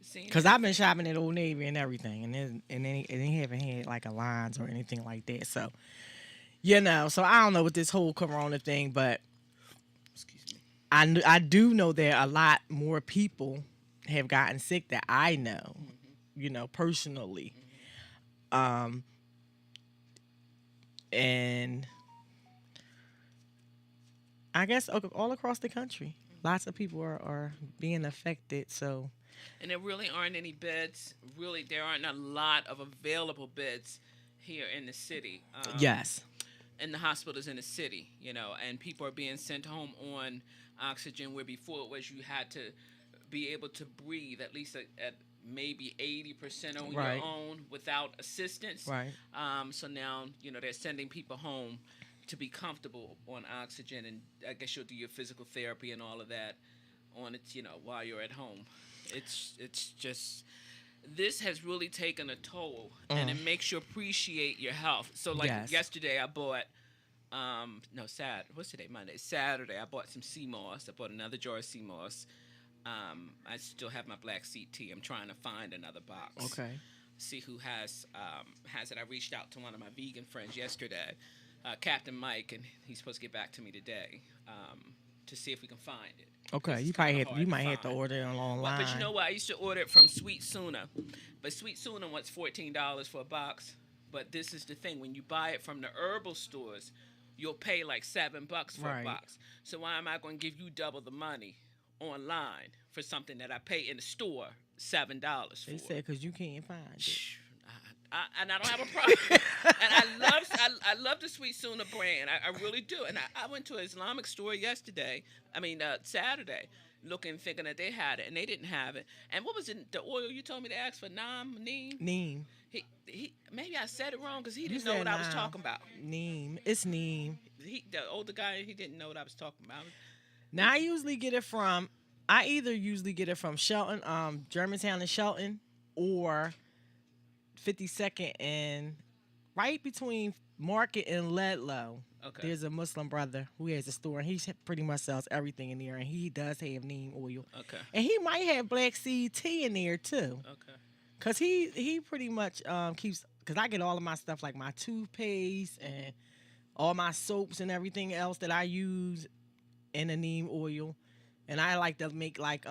seen Cause I've been anything. shopping at Old Navy and everything, and they haven't had like a lines or anything like that. So so I don't know with this whole Corona thing, but Excuse me. I do know that a lot more people have gotten sick that I know, Hmm. personally, Hmm. um, and I guess all across the country, lots of people are being affected. So And there really aren't any beds. Really, there aren't a lot of available beds here in the city. yes, In the hospitals in the city, and people are being sent home on oxygen where before it was you had to be able to breathe at least at maybe 80% on your right, own without assistance. right, So now, they're sending people home to be comfortable on oxygen, and I guess you'll do your physical therapy and all of that on it, while you're at home. It's just this has really taken a toll, and mm, it makes you appreciate your health. So like yes, yesterday I bought no, what's today, Monday, Saturday I bought some sea moss. I bought another jar of sea moss. I still have my black seed tea. I'm trying to find another box, okay, see who has it. I reached out to one of my vegan friends yesterday, Captain Mike, and he's supposed to get back to me today, to see if we can find it, okay. because it's You kind probably of you hard to might have to find. order it But you online. know what? I used to order it from Sweet Sooner, but Sweet Sooner wants $14 for a box. But this is the thing: when you buy it from the herbal stores, you'll pay like $7 for a Right. box. So why am I going to give you double the money online for something that I pay in the store $7 They for? said because you can't find it. And I don't have a problem. And I love the Sweet Sooner brand. I really do. And I went to an Islamic store yesterday. I mean Saturday, looking thinking that they had it, and they didn't have it. And what was it? The oil you told me to ask for? Neem. Neem. He maybe I said it wrong because he You didn't know said what I was now. talking about. Neem. It's Neem. The older guy, he didn't know what I was talking about. Now I usually get it from. I either usually get it from Shelton, Germantown and Shelton, or 52nd and right between Market and Ledlow. Okay. There's a Muslim brother who has a store, and he pretty much sells everything in there, and he does have neem oil, Okay. and he might have black seed tea in there too, Okay. cause he pretty much keeps. Cause I get all of my stuff like my toothpaste and all my soaps and everything else that I use in the neem oil, and I like to make like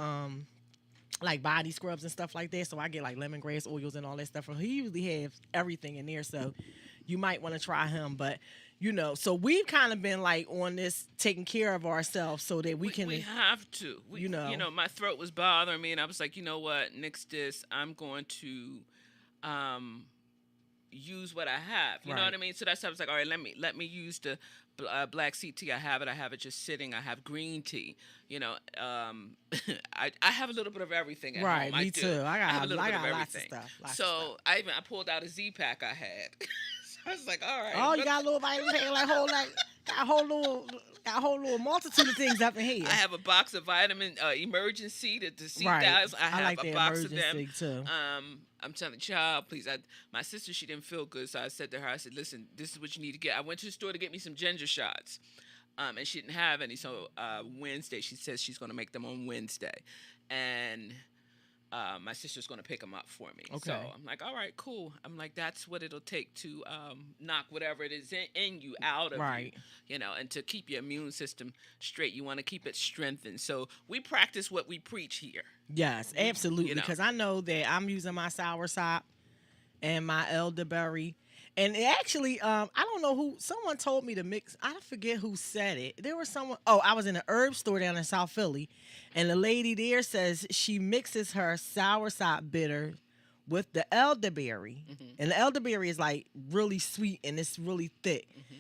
body scrubs and stuff like that. So I get like lemongrass oils and all that stuff. And he usually has everything in there. So you might want to try him. But so we've kind of been like on this taking care of ourselves so that we can, We have to. you know, My throat was bothering me, and I was like, you know what? Next this, I'm going to um, use what I have. You know what right. I mean? So that's why I was like, all right, let me use the black sea tea. I have it. I have it just sitting. I have green tea. I have a little bit of everything at Right, home. I me do. too. I have a little I bit of got lots of everything. stuff. Lots of stuff. So I pulled out a Z pack I had. So I was like, all right, Oh, you got a little vitamin pack, got a whole little multitude of things up in here. I have a box of vitamin emergency to see Right. dials. I I have like a the box of them. emergency too. I'm telling child, please. My sister, she didn't feel good, so I said to her, I said, listen, this is what you need to get. I went to the store to get me some ginger shots, and she didn't have any. So Wednesday, she says she's going to make them on Wednesday, and my sister's going to pick them up for me. Okay. So I'm like, all right, cool. I'm like, that's what it'll take to knock whatever it is in you out of Right. you, and to keep your immune system straight. You want to keep it strengthened. So we practice what we preach here. Yes, absolutely. know. Because I know that I'm using my soursop and my elderberry. And it actually, I don't know who, someone told me to mix, I forget who said it. There was someone, I was in a herb store down in South Philly, and the lady there says she mixes her soursop bitter with the elderberry. Mm-hmm. And the elderberry is like really sweet and it's really thick. Mm-hmm.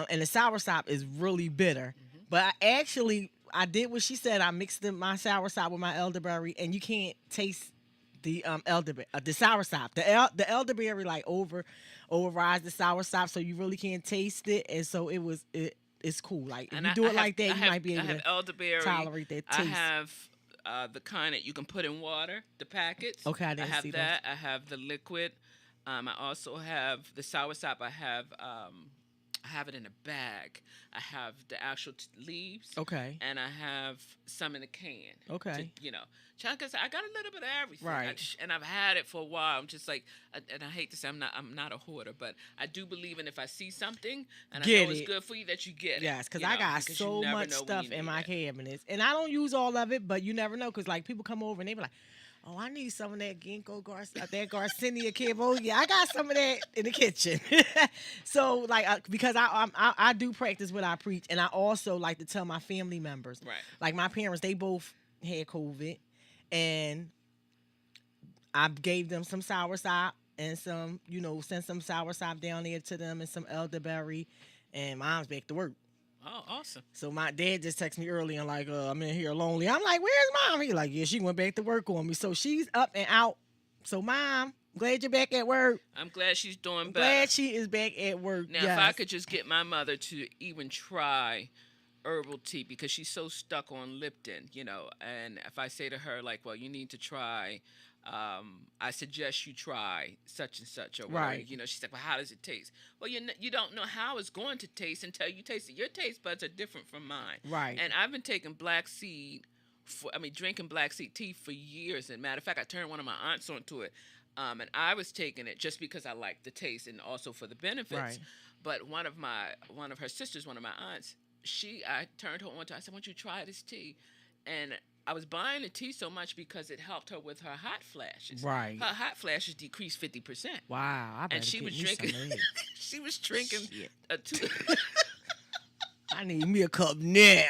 And the soursop is really bitter. Mm-hmm. But I did what she said. I mixed my soursop with my elderberry, and you can't taste the elderberry, the soursop. The elderberry like overrides the soursop, so you really can't taste it. And so it's cool. Like if And you do it like that, I you have, might be I able have to elderberry. tolerate that I taste. have the kind that you can put in water, the packets. Okay, I I didn't have see that. I have the liquid. I also have the soursop. I have it in a bag. I have the actual leaves. Okay. And I have some in a can. Okay. To, Cause I got a little bit of everything, Right. and I've had it for a while. I'm just like, and I hate to say I'm not a hoarder, but I do believe in if I see something and I Get know it's it. good for you, that you get it. Yes, because I got Because you so never much know when you stuff in need my it. cabinets, and I don't use all of it, but you never know. Because like people come over and they be like, "Oh, I need some of that ginkgo that Garcinia Kim. Oh yeah, I got some of that in the kitchen." So like because I do practice what I preach, and I also like to tell my family members, Right. like my parents, they both had COVID, and I gave them some soursop and some, sent some soursop down there to them and some elderberry, and mom's back to work. Oh, awesome. So my dad just texted me early and like, I'm in here lonely. I'm like, where's mom? He like, yeah, she went back to work on me. So she's up and out. So mom, glad you're back at work. I'm glad she's doing I'm better. glad she is back at work. Now, yes. if I could just get my mother to even try herbal tea, because she's so stuck on Lipton, and if I say to her, like, well, you need to try, I suggest you try such and such, or whatever, Right. she's like, well, how does it taste? Well, you don't know how it's going to taste until you taste it. Your taste buds are different from mine. Right. And I've been taking drinking black seed tea for years. And matter of fact, I turned one of my aunts onto it. And I was taking it just because I liked the taste and also for the benefits. Right. But one of her sisters, one of my aunts, I turned her on to. I said, "I want you to try this tea," and I was buying the tea so much because it helped her with her hot flashes. Right. Her hot flashes decreased 50%. Wow. I better And she get was me drinking. some of that. She was drinking Shit. a two. I need me a cup now.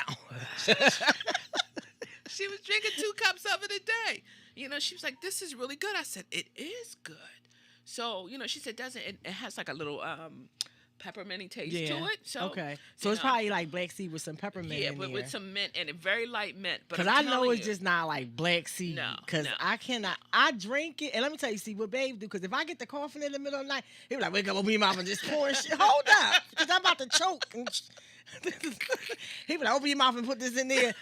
She was drinking 2 cups of it a day. She was like, "This is really good." I said, "It is good." So, she said, it has like a little pepperminty taste to it. So okay. So it's probably like black seed with some peppermint in but there. with some mint and a very light mint. Because I know it's just not like black seed. No, Because no. I cannot. I drink it, and let me tell you, see what Babe do. Because if I get the coughing in the middle of the night, he be like, "Wake up, open your mouth and just pouring shit." Hold up, because I'm about to choke. He be like, "Open your mouth and put this in there."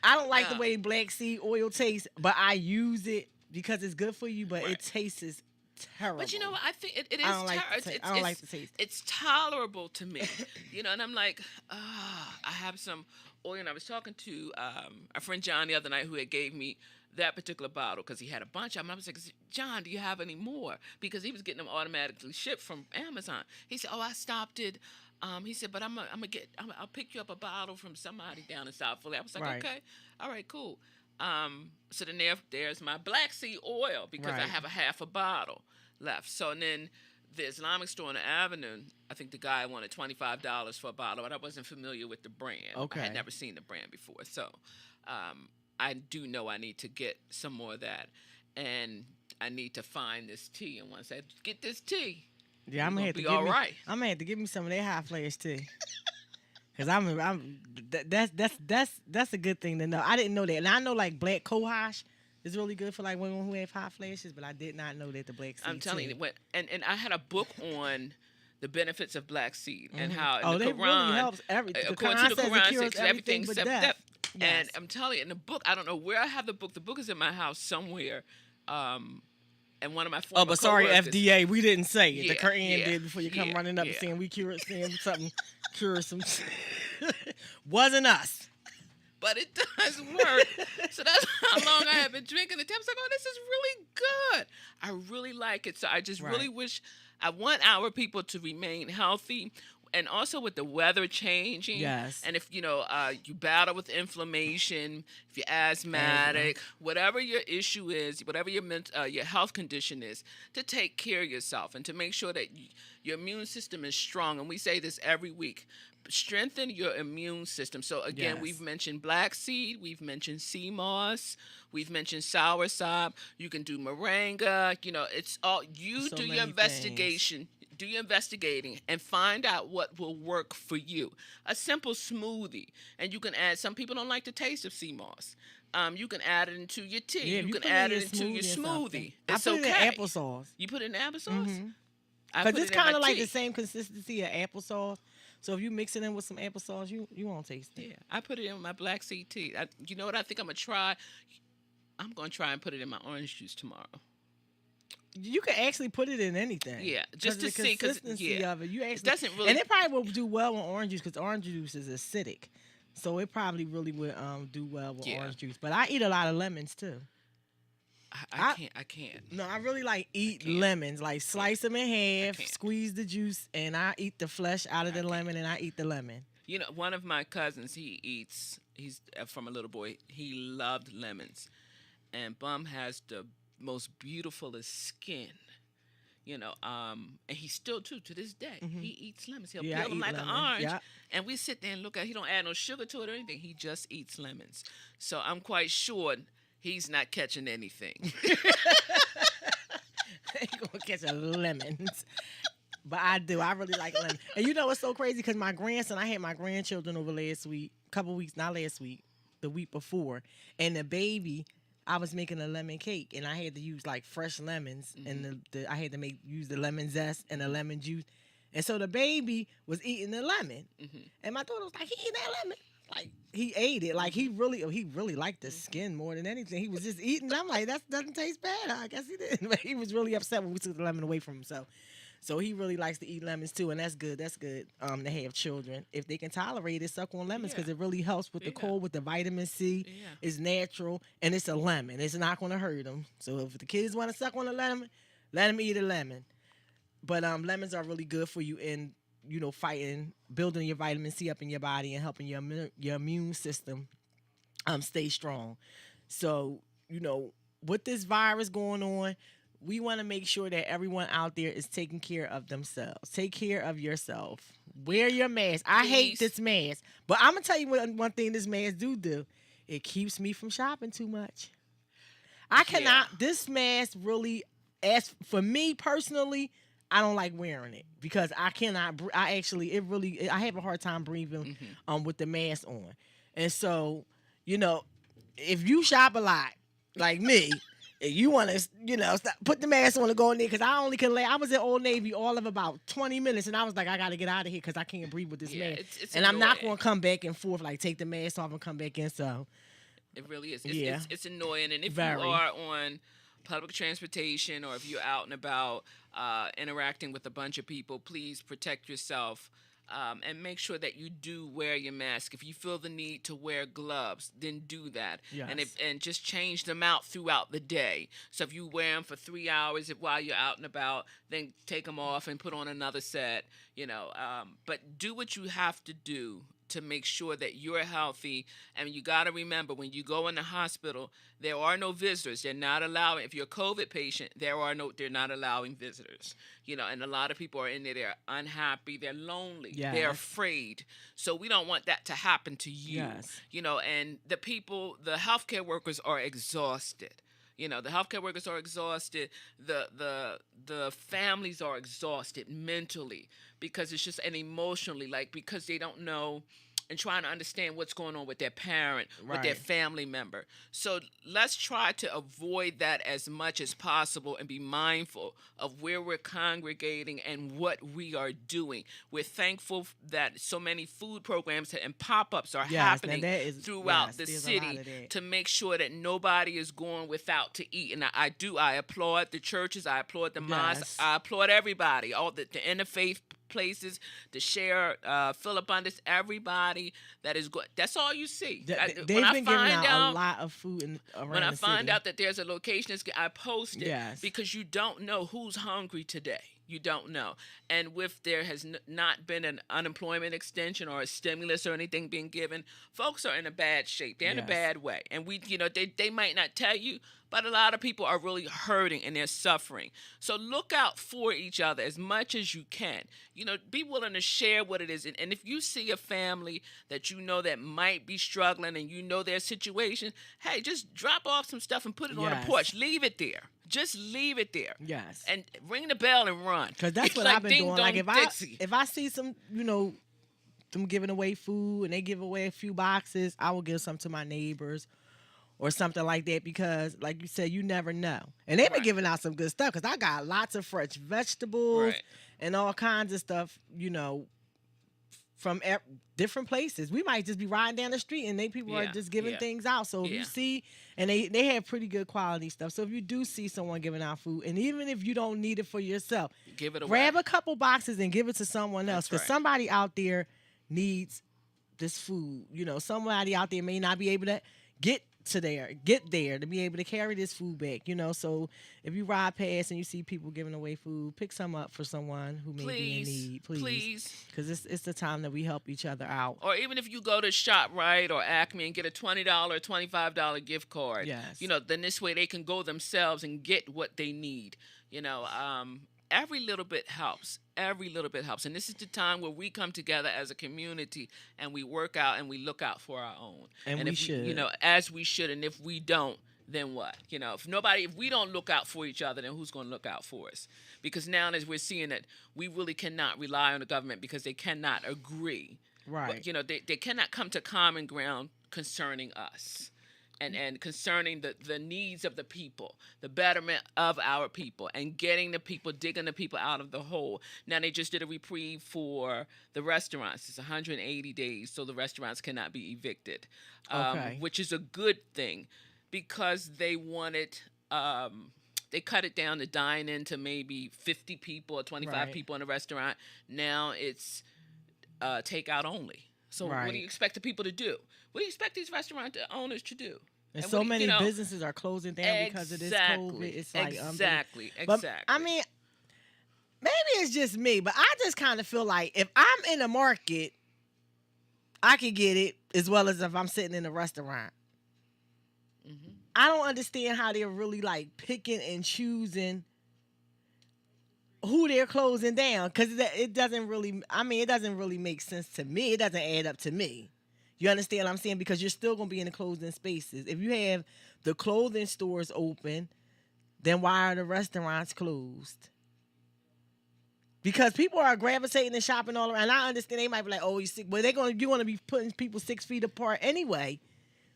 I don't like the way black seed oil tastes, but I use it because it's good for you. But Right. it tastes terrible. But you know what? I think it is. I don't like the taste. It's tolerable to me, And I'm like, I have some oil. And I was talking to a friend John the other night who had gave me that particular bottle because he had a bunch of them. I was like, "John, do you have any more?" Because he was getting them automatically shipped from Amazon. He said, "Oh, I stopped it." He said, "But I'll pick you up a bottle from somebody down in South Philly." I was like, Right. "Okay, all right, cool." So then there's my black seed oil because I Right. have a half a bottle left. So and then the Islamic store on the avenue, I think the guy wanted $25 for a bottle, but I wasn't familiar with the brand. Okay. I had never seen the brand before. So I do know I need to get some more of that. And I need to find this tea. And once I get this tea, Yeah, I'm gonna gonna have to be give all me. right. I'm gonna have to give me some of that hot flash tea. Cause that's a good thing to know. I didn't know that, and I know like black cohosh is really good for like women who have hot flashes, but I did not know that the black seed. I'm telling tea. you, and I had a book on the benefits of black seed and how in the that Quran, really helps everything. according to the says it Quran, cures says everything but except death. death. Yes. And I'm telling you, in the book, I don't know where I have the book. The book is in my house somewhere. And one of my former Oh, but sorry, coworkers- FDA, we didn't say it. Yeah, the Quran yeah, did before you come yeah, running up and yeah. saying we saying something, cure some. Wasn't us. But it does work. So that's how long I have been drinking the tea. I was like, "Oh, this is really good. I really like it." So I just really wish, I want our people to remain healthy. And also with the weather changing. Yes. And if, you battle with inflammation, if you're asthmatic, whatever your issue is, whatever your health condition is, to take care of yourself and to make sure that your immune system is strong. And we say this every week. Strengthen your immune system. So again, Yes. we've mentioned black seed, we've mentioned sea moss, we've mentioned soursop. You can do moringa. It's all you So do your many investigation. Do your investigating and find out what will work for you. A simple smoothie, and you can add. Some people don't like the taste of sea moss. You can add it into your tea. Yeah, you put can it in add your it into your smoothie or something. smoothie. It's I put okay. it in applesauce. You put it in applesauce. Mhm. I Because put it's it in my kind of like tea. the same consistency of applesauce. So if you mix it in with some applesauce, you won't taste it. Yeah, I put it in my black seed tea. You know what I think I'm gonna try? I'm gonna try and put it in my orange juice tomorrow. You can actually put it in anything. Yeah, just to the see, 'cause, consistency yeah, of it. You actually doesn't really- and it probably will do well on orange juice because orange juice is acidic. So it probably really would do well with Yeah. orange juice. But I eat a lot of lemons too. I I can't. I can't. No, I really like I eat can't. lemons. Like Yeah. slice them in I half, can't. squeeze the juice, and I eat the flesh out of I the can't. lemon, and I eat the lemon. You know, one of my cousins, he eats. He's from a little boy. He loved lemons, and Bum has the most beautifulest skin. And he still too to this day. Hmm. He eats lemons. He'll Yeah, I peel them eat like an lemon. orange, Yeah. and we sit there and look at. He don't add no sugar to it or anything. He just eats lemons. So I'm quite sure he's not catching anything. Ain't gonna catch a lemons. But I do. I really like lemon. And you know what's so crazy? Because my grandson, I had my grandchildren over last week, couple weeks, not last week, the week before. And the baby, I was making a lemon cake, and I had to use like fresh lemons, and I had to use the lemon zest and the lemon juice. And so the baby was eating the lemon, Hmm. and my daughter was like, "He eat that lemon." Like he ate it. Like he really liked the skin more than anything. He was just eating. I'm like, that doesn't taste bad. I guess he didn't. But he was really upset when we took the lemon away from him. So he really likes to eat lemons too, and that's good. That's good. To have children, if they can tolerate it, suck on lemons because Yeah. it really helps with the Yeah. cold, with the vitamin C. Yeah. It's natural, and it's a lemon. It's not going to hurt them. So if the kids want to suck on a lemon, let them eat a lemon. But lemons are really good for you in fighting, building your vitamin C up in your body and helping your immune system stay strong. So with this virus going on, we want to make sure that everyone out there is taking care of themselves. Take care of yourself. Wear your mask. I hate Please. this mask, but I'm gonna tell you one thing this mask do. It keeps me from shopping too much. I cannot. Yeah. This mask really, as for me personally, I don't like wearing it because I cannot. I actually, it really, I have a hard time breathing with the mask on, and so if you shop a lot like me. And you want to, put the mask on and go in there because I only can lay. I was at Old Navy all of about 20 minutes, and I was like, I got to get out of here because I can't breathe with this Yeah, mask. it's And I'm not annoying. going to come back and forth, like take the mask off and come back in. So, It really is. Yeah. It's annoying. And if Very. you are on public transportation or if you're out and about interacting with a bunch of people, please protect yourself and make sure that you do wear your mask. If you feel the need to wear gloves, then do that. Yes. And just change them out throughout the day. So if you wear them for 3 hours while you're out and about, then take them off and put on another set. But do what you have to do to make sure that you're healthy. And you got to remember, when you go in the hospital, there are no visitors. They're not allowing. If you're a COVID patient, they're not allowing visitors. And a lot of people are in there. They're unhappy. They're lonely. Yes. They're afraid. So we don't want that to happen to you. Yes. And the healthcare workers are exhausted. The healthcare workers are exhausted. The families are exhausted mentally because it's just and emotionally, like because they don't know and trying to understand what's going on with their parent, with their Right. family member. So let's try to avoid that as much as possible and be mindful of where we're congregating and what we are doing. We're thankful that so many food programs and pop-ups are Yes, now happening that is- throughout yes, the there's a lot city of that. to make sure that nobody is going without to eat. And I applaud the churches, I applaud the mosques, Yes. I applaud everybody, all the interfaith places, the share, Phil Abundance, everybody that is good. That's all you see. They've When been I giving find out a lot of food around when I the find city. out that there's a location, I post it Yes. because you don't know who's hungry today. You don't know. And if there has not been an unemployment extension or a stimulus or anything being given, folks are in a bad shape. They're in a Yes. bad way. And they might not tell you, but a lot of people are really hurting and they're suffering. So look out for each other as much as you can. Be willing to share what it is. And if you see a family that that might be struggling and their situation, hey, just drop off some stuff and put it on the Yes. porch. Leave it there. Just leave it there. Yes. And ring the bell and run. Because that's It's what like I've been Ding doing. Dong Like Dixie. if I see some, them giving away food and they give away a few boxes, I will give some to my neighbors or something like that because, like you said, you never know. And they've been Right. giving out some good stuff because I got lots of fresh vegetables Right. and all kinds of stuff, from different places. We might just be riding down the street and people are Yeah, just giving yeah, things out. So if yeah. you see, and they have pretty good quality stuff. So if you do see someone giving out food, and even if you don't need it for yourself, Give it away. grab a couple boxes and give it to someone else That's because right. somebody out there needs this food. You know, somebody out there may not be able to get there to be able to carry this food back. You know, so if you ride past and you see people giving away food, pick some up for someone who may be in Please, need, please, please. because it's the time that we help each other out. Or even if you go to ShopRite or Acme and get a $20, $25 gift card, Yes. then this way they can go themselves and get what they need. Every little bit helps. Every little bit helps. And this is the time where we come together as a community and we work out and we look out for our own. And we if should. As we should. And if we don't, then what? If we don't look out for each other, then who's going to look out for us? Because now as we're seeing that we really cannot rely on the government because they cannot agree. Right. But, they cannot come to common ground concerning us. And concerning the needs of the people, the betterment of our people, and getting the people, digging the people out of the hole. Now, they just did a reprieve for the restaurants. It's 180 days, so the restaurants cannot be evicted, Okay. which is a good thing because they wanted they cut it down to dine-in to maybe 50 people or 25 Right. people in a restaurant. Now it's takeout only. So what do Right. you expect the people to do? What do you expect these restaurant owners to do? And And so what do many you know- businesses are closing down because of this COVID. It's like exactly. But I mean, maybe it's just me, but I just kind of feel like if I'm in a market, I can get it as well as if I'm sitting in a restaurant. Mhm. I don't understand how they're really like picking and choosing who they're closing down because it doesn't really. I mean, it doesn't really make sense to me. It doesn't add up to me. You understand what I'm saying? Because you're still gonna be in the closing spaces. If you have the clothing stores open, then why are the restaurants closed? Because people are gravitating and shopping all around. And I understand they might be like, "Oh, you sick?" But you want to be putting people 6 feet apart anyway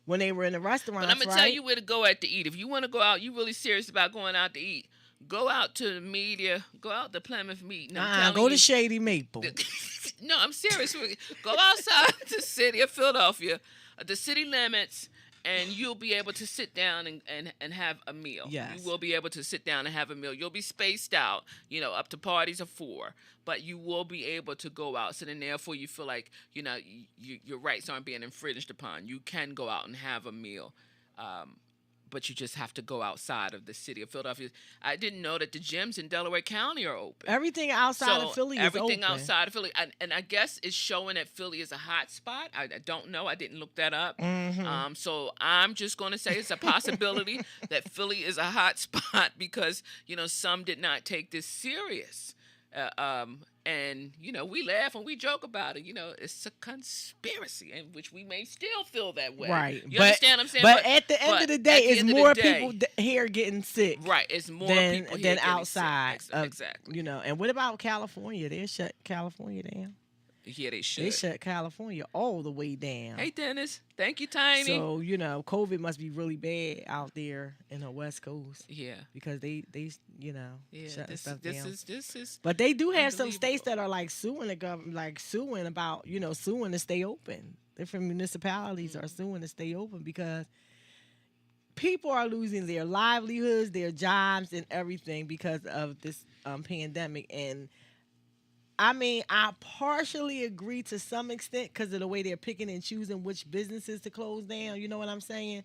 when they were in the restaurants. But I'm gonna tell you where to go out to eat. If you want to go out, you really serious about going out to eat. Go out to the media. Go out to Plymouth Meat. Go to Shady Maple. No, I'm serious. Go outside the city of Philadelphia, the city limits, and you'll be able to sit down and have a meal. Yes. You will be able to sit down and have a meal. You'll be spaced out, up to parties of 4, but you will be able to go out. So then therefore you feel like, your rights aren't being infringed upon. You can go out and have a meal. But you just have to go outside of the city of Philadelphia. I didn't know that the gyms in Delaware County are open. Everything outside of Philly is open. Everything outside of Philly. And I guess it's showing that Philly is a hot spot. I don't know. I didn't look that up. Mm-hmm. So I'm just going to say it's a possibility that Philly is a hot spot because, some did not take this serious. And, we laugh and we joke about it. It's a conspiracy in which we may still feel that way. Right. You understand what I'm saying? But at the end of the day, it's more people here getting sick. Right. It's more than people here outside. Exactly. And what about California? They shut California down. Yeah, they should. They shut California all the way down. Hey, Dennis. Thank you, Tiny. So, COVID must be really bad out there in the West Coast. Yeah. Because they shutting stuff down. This is. But they do have some states that are like suing the government, like suing about, suing to stay open. Different municipalities are suing to stay open because people are losing their livelihoods, their jobs, and everything because of this pandemic. And I mean, I partially agree to some extent because of the way they're picking and choosing which businesses to close down. You know what I'm saying?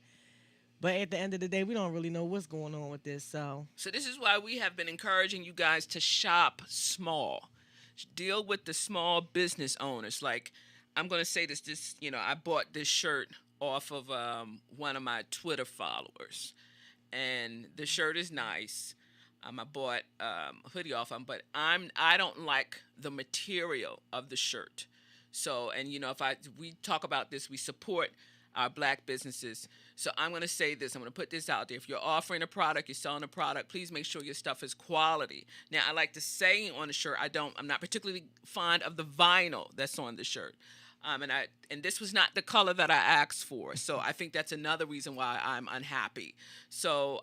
But at the end of the day, we don't really know what's going on with this. So this is why we have been encouraging you guys to shop small. Deal with the small business owners. Like, I'm going to say this, I bought this shirt off of one of my Twitter followers. And the shirt is nice. I bought a hoodie off him, but I don't like the material of the shirt. So, and we talk about this, we support our black businesses. So I'm going to say this, I'm going to put this out there. If you're offering a product, you're selling a product, please make sure your stuff is quality. Now, I like to say on the shirt, I'm not particularly fond of the vinyl that's on the shirt. And this was not the color that I asked for. So I think that's another reason why I'm unhappy. So,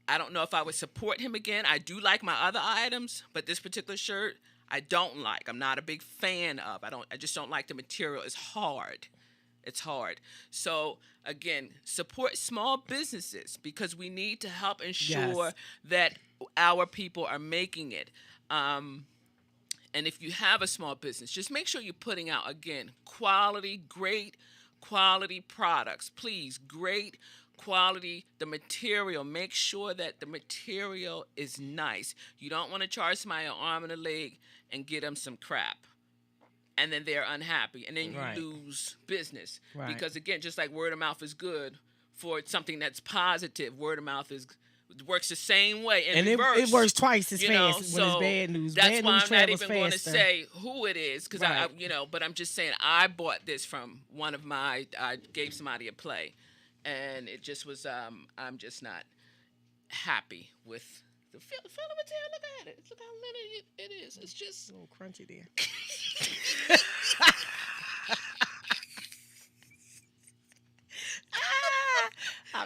I don't know if I would support him again. I do like my other items, but this particular shirt, I don't like. I'm not a big fan of. I just don't like the material. It's hard. It's hard. So, again, support small businesses because we need to help ensure that our people are making it. And if you have a small business, just make sure you're putting out, again, great quality products. Please, great quality, the material. Make sure that the material is nice. You don't want to charge somebody an arm and a leg and get them some crap. And then they're unhappy. And then you lose business. Right. Because, again, just like word of mouth is good for something that's positive, word of mouth works the same way in reverse. It works twice as fast so when it's bad news. That's bad why news I'm not even faster. going to say who it is, because Right. but I'm just saying I bought this from I gave somebody a play, and it just was I'm just not happy with the feel of material. Look at it. Look how little it is. It's just a little crunchy there.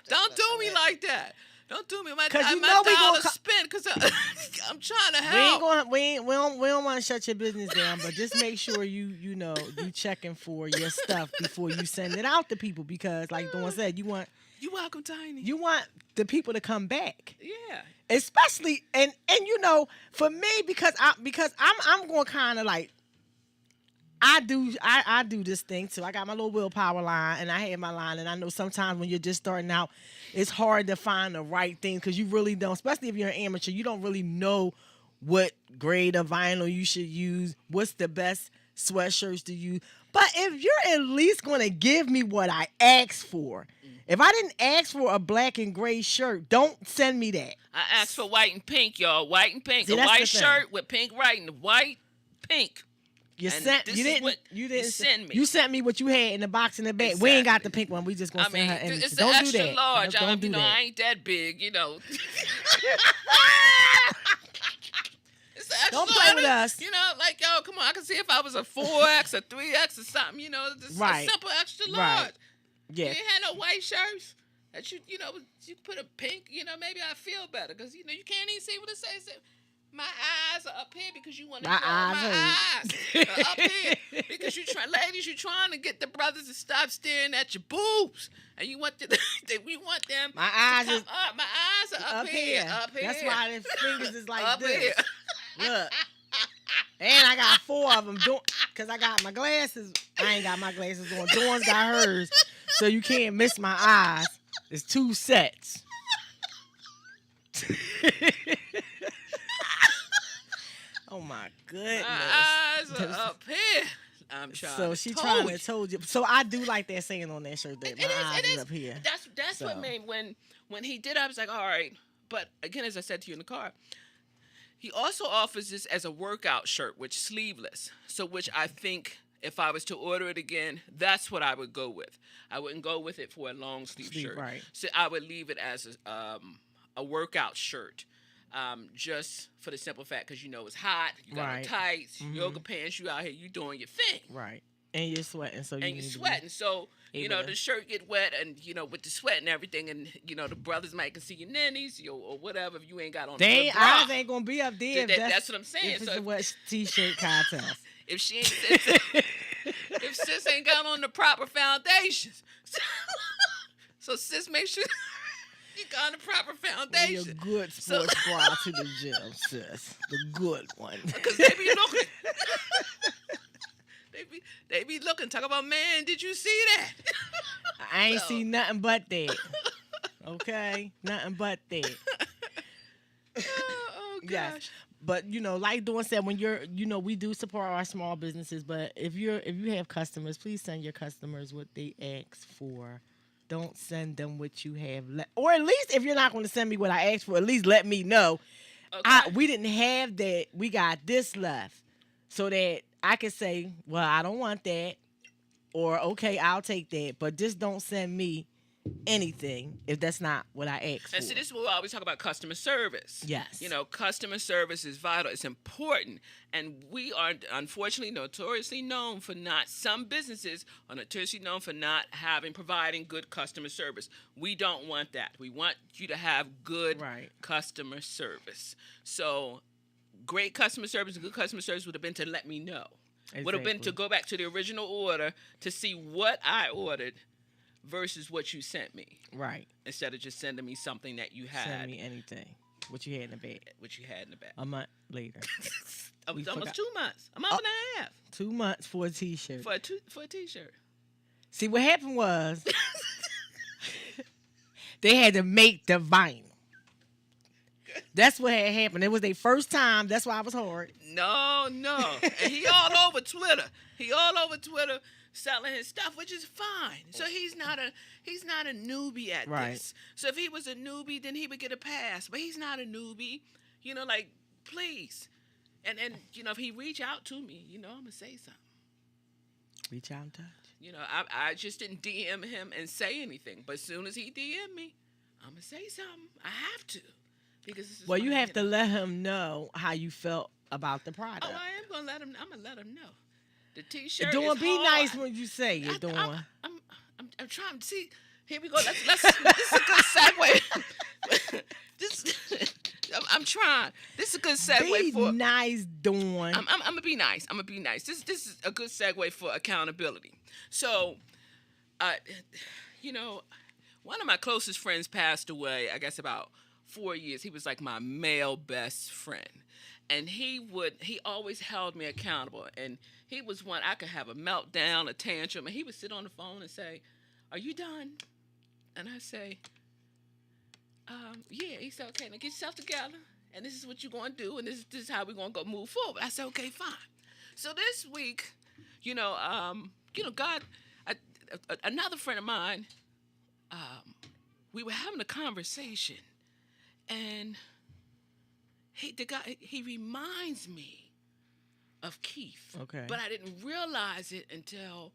Don't do me like that. Don't do me. My you know we dollar gonna spent because I'm trying to help. We don't want to shut your business down, but just make sure you checking for your stuff before you send it out to people, because like Dawn said, you want welcome, Tiny. You want the people to come back. Yeah. Especially and for me, because I'm going kind of like I do this thing too. I got my little WillPower line, and I have my line, and I know sometimes when you're just starting out, it's hard to find the right thing, because you really don't, especially if you're an amateur, you don't really know what grade of vinyl you should use, what's the best sweatshirts to use. But if you're at least going to give me what I asked for, if I didn't ask for a black and gray shirt, don't send me that. I asked for white and pink, y'all. White and pink. See, a that's white the thing. shirt with pink writing. White, pink. You And sent this you is didn't what you didn't you sent me. You sent me what you had in the box in the bag. We ain't got the Exactly. pink one. We just gonna I send mean, her. And it's the don't do extra that. large. Don't do that. I ain't that big, It's the extra Don't play large. with us. Like, yo, come on. I can see if I was a 4X or 3X or something, just Right. a simple extra large. Right. Yeah. You ain't had no white shirts that you put a pink, maybe I feel better, because, you can't even see what it says. My eyes are up here because you want to My show eyes my eyes are up here because ladies, you're trying to get the brothers to stop staring at your boobs, and you want we want them. My eyes to come is up. My eyes are up here. Up here. That's why the fingers is like up this. Here. Look. And I got 4 of them because I got my glasses. I ain't got my glasses on. Dawn's got hers, so you can't miss my eyes. It's 2 sets. Oh my goodness! My eyes are up here. I'm trying. So she trying to told you. So I do like that saying on that shirt that my eyes is up here. That's what made when he did. I was like, all right. But again, as I said to you in the car, he also offers this as a workout shirt, which sleeveless. So which I think if I was to order it again, that's what I would go with. I wouldn't go with it for a long sleeve shirt. Right. So I would leave it as a workout shirt. Just for the simple fact, because it's hot, you got on tights, yoga pants, you out here, you doing your thing. Right. And you're sweating, so you're sweating, so the shirt get wet, and with the sweat and everything, and the brothers might can see your nannies or whatever if you ain't got on. Eyes ain't gonna be up there. That's what I'm saying. If it's a wet t-shirt contest. If she ain't, if sis ain't got on the proper foundations, so sis make sure. You got the proper foundation. You're a good sports bra to the gym, sis. The good one. Because they be looking. they be looking. Talk about, man, did you see that? I ain't see nothing but that. Okay? Nothing but that. Oh gosh. Yes. But like Dawn said, when you're we do support our small businesses, but if you have customers, please send your customers what they ask for. Don't send them what you have left. Or at least if you're not going to send me what I asked for, at least let me know. Okay. We didn't have that. We got this left. So that I can say, well, I don't want that. Or, okay, I'll take that. But just don't send me anything if that's not what I asked for. And see, this is what we always talk about, customer service. Yes. Customer service is vital. It's important. And we are, unfortunately, notoriously known for some businesses are notoriously known for not providing good customer service. We don't want that. We want you to have good customer service. So great customer service and good customer service would have been to let me know. Exactly. Would have been to go back to the original order to see what I ordered versus what you sent me. Right. Instead of just sending me something that you had. Send me anything. What you had in the bag? What you had in the bag? A month later. It was We almost forgot. 2 months. A month and a half 2 months for a T-shirt. for a t-shirt. See, what happened was they had to make the vinyl. That's what had happened. It was their first time. That's why I was hard. No. And he all over Twitter. Selling his stuff, which is fine. So he's not a newbie at Right. this. So if he was a newbie, then he would get a pass. But he's not a newbie. Like, please. And if he reach out to me, I'm gonna say something. Reach out and touch. I just didn't DM him and say anything. But as soon as he DM me, I'm gonna say something. I have to. Because this is Well, you my have to internet. let him know how you felt about the product. Oh, I am gonna let him. I'm gonna let him know. The T-shirt. Dawn, is be hard. nice when you say it, Dawn. I'm trying to see. Here we go. Let's this is a good segue. I'm trying. This is a good segue Be for. nice, Dawn. I'm gonna be nice. This is a good segue for accountability. So, one of my closest friends passed away. I guess about 4 years. He was like my male best friend, and he always held me accountable. And he was one I could have a meltdown, a tantrum, and he would sit on the phone and say, "Are you done?" And I say, "Yeah." He said, "Okay, now get yourself together, and this is what you're going to do, and this is how we're going to go move forward." I said, "Okay, fine." So this week, God, another friend of mine, we were having a conversation, and he reminds me of Keith. Okay. But I didn't realize it until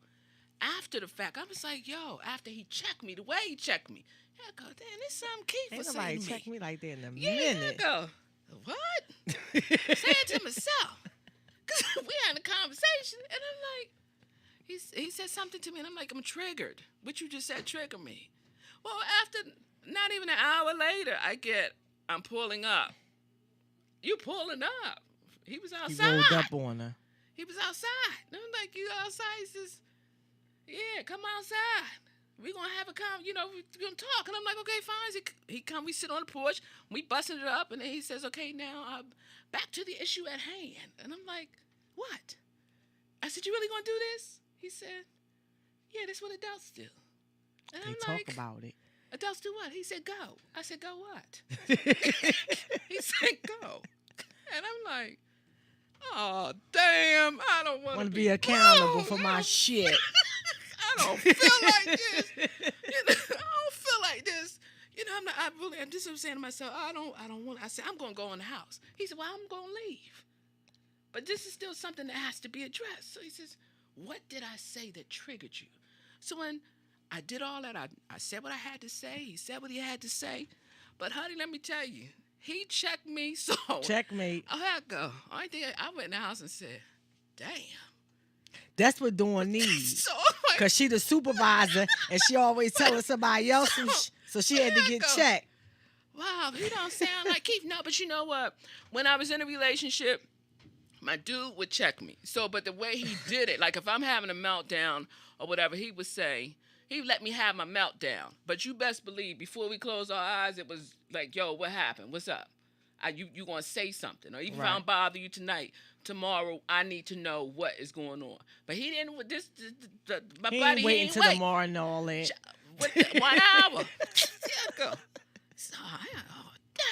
after the fact. I was like, yo, after he checked me, the way he checked me, I go, damn, this something Keith Ain't was nobody saying to check me like that in a Yeah, minute. I go, what? Saying to myself. Because we had a conversation, and I'm like, he said something to me, and I'm like, I'm triggered. What you just said triggered me. Well, after not even an hour later, I'm pulling up. You pulling up. He was He outside. rolled up on her. He was outside. And I'm like, you outside? He says, yeah, come outside. We're going to have a we're going to talk. And I'm like, okay, fine. So he come, we sit on the porch, we busting it up, and then he says, okay, now back to the issue at hand. And I'm like, what? I said, you really going to do this? He said, yeah, that's what adults do. And They I'm talk like, about it. adults do what? He said, go. I said, go what? He said, go. And I'm like, oh, damn, I don't want Want to be accountable for my wrong. shit. I don't feel like this. I don't feel like this. I'm just saying to myself, I don't want, I said, I'm going to go in the house. He said, well, I'm going to leave. But this is still something that has to be addressed. So he says, what did I say that triggered you? So when I did all that, I said what I had to say. He said what he had to say. But honey, let me tell you, he checked me. So Checkmate. I go. Only thing I went in the house and said, damn. That's what Dawn needs. So I'm like, Because she the supervisor, and she always telling somebody else, so she had to get checked. wow, he don't sound like Keith. No, but you know what? When I was in a relationship, my dude would check me. So, but the way he did it, like if I'm having a meltdown or whatever, he would say, he let me have my meltdown. But you best believe, before we closed our eyes, it was like, yo, what happened? What's up? You going to say something. Or even if I don't bother you tonight, tomorrow I need to know what is going on. But he didn't, my He buddy, ain't he waiting ain't till wait. tomorrow and all that. With the 1 hour. Yeah, go. So,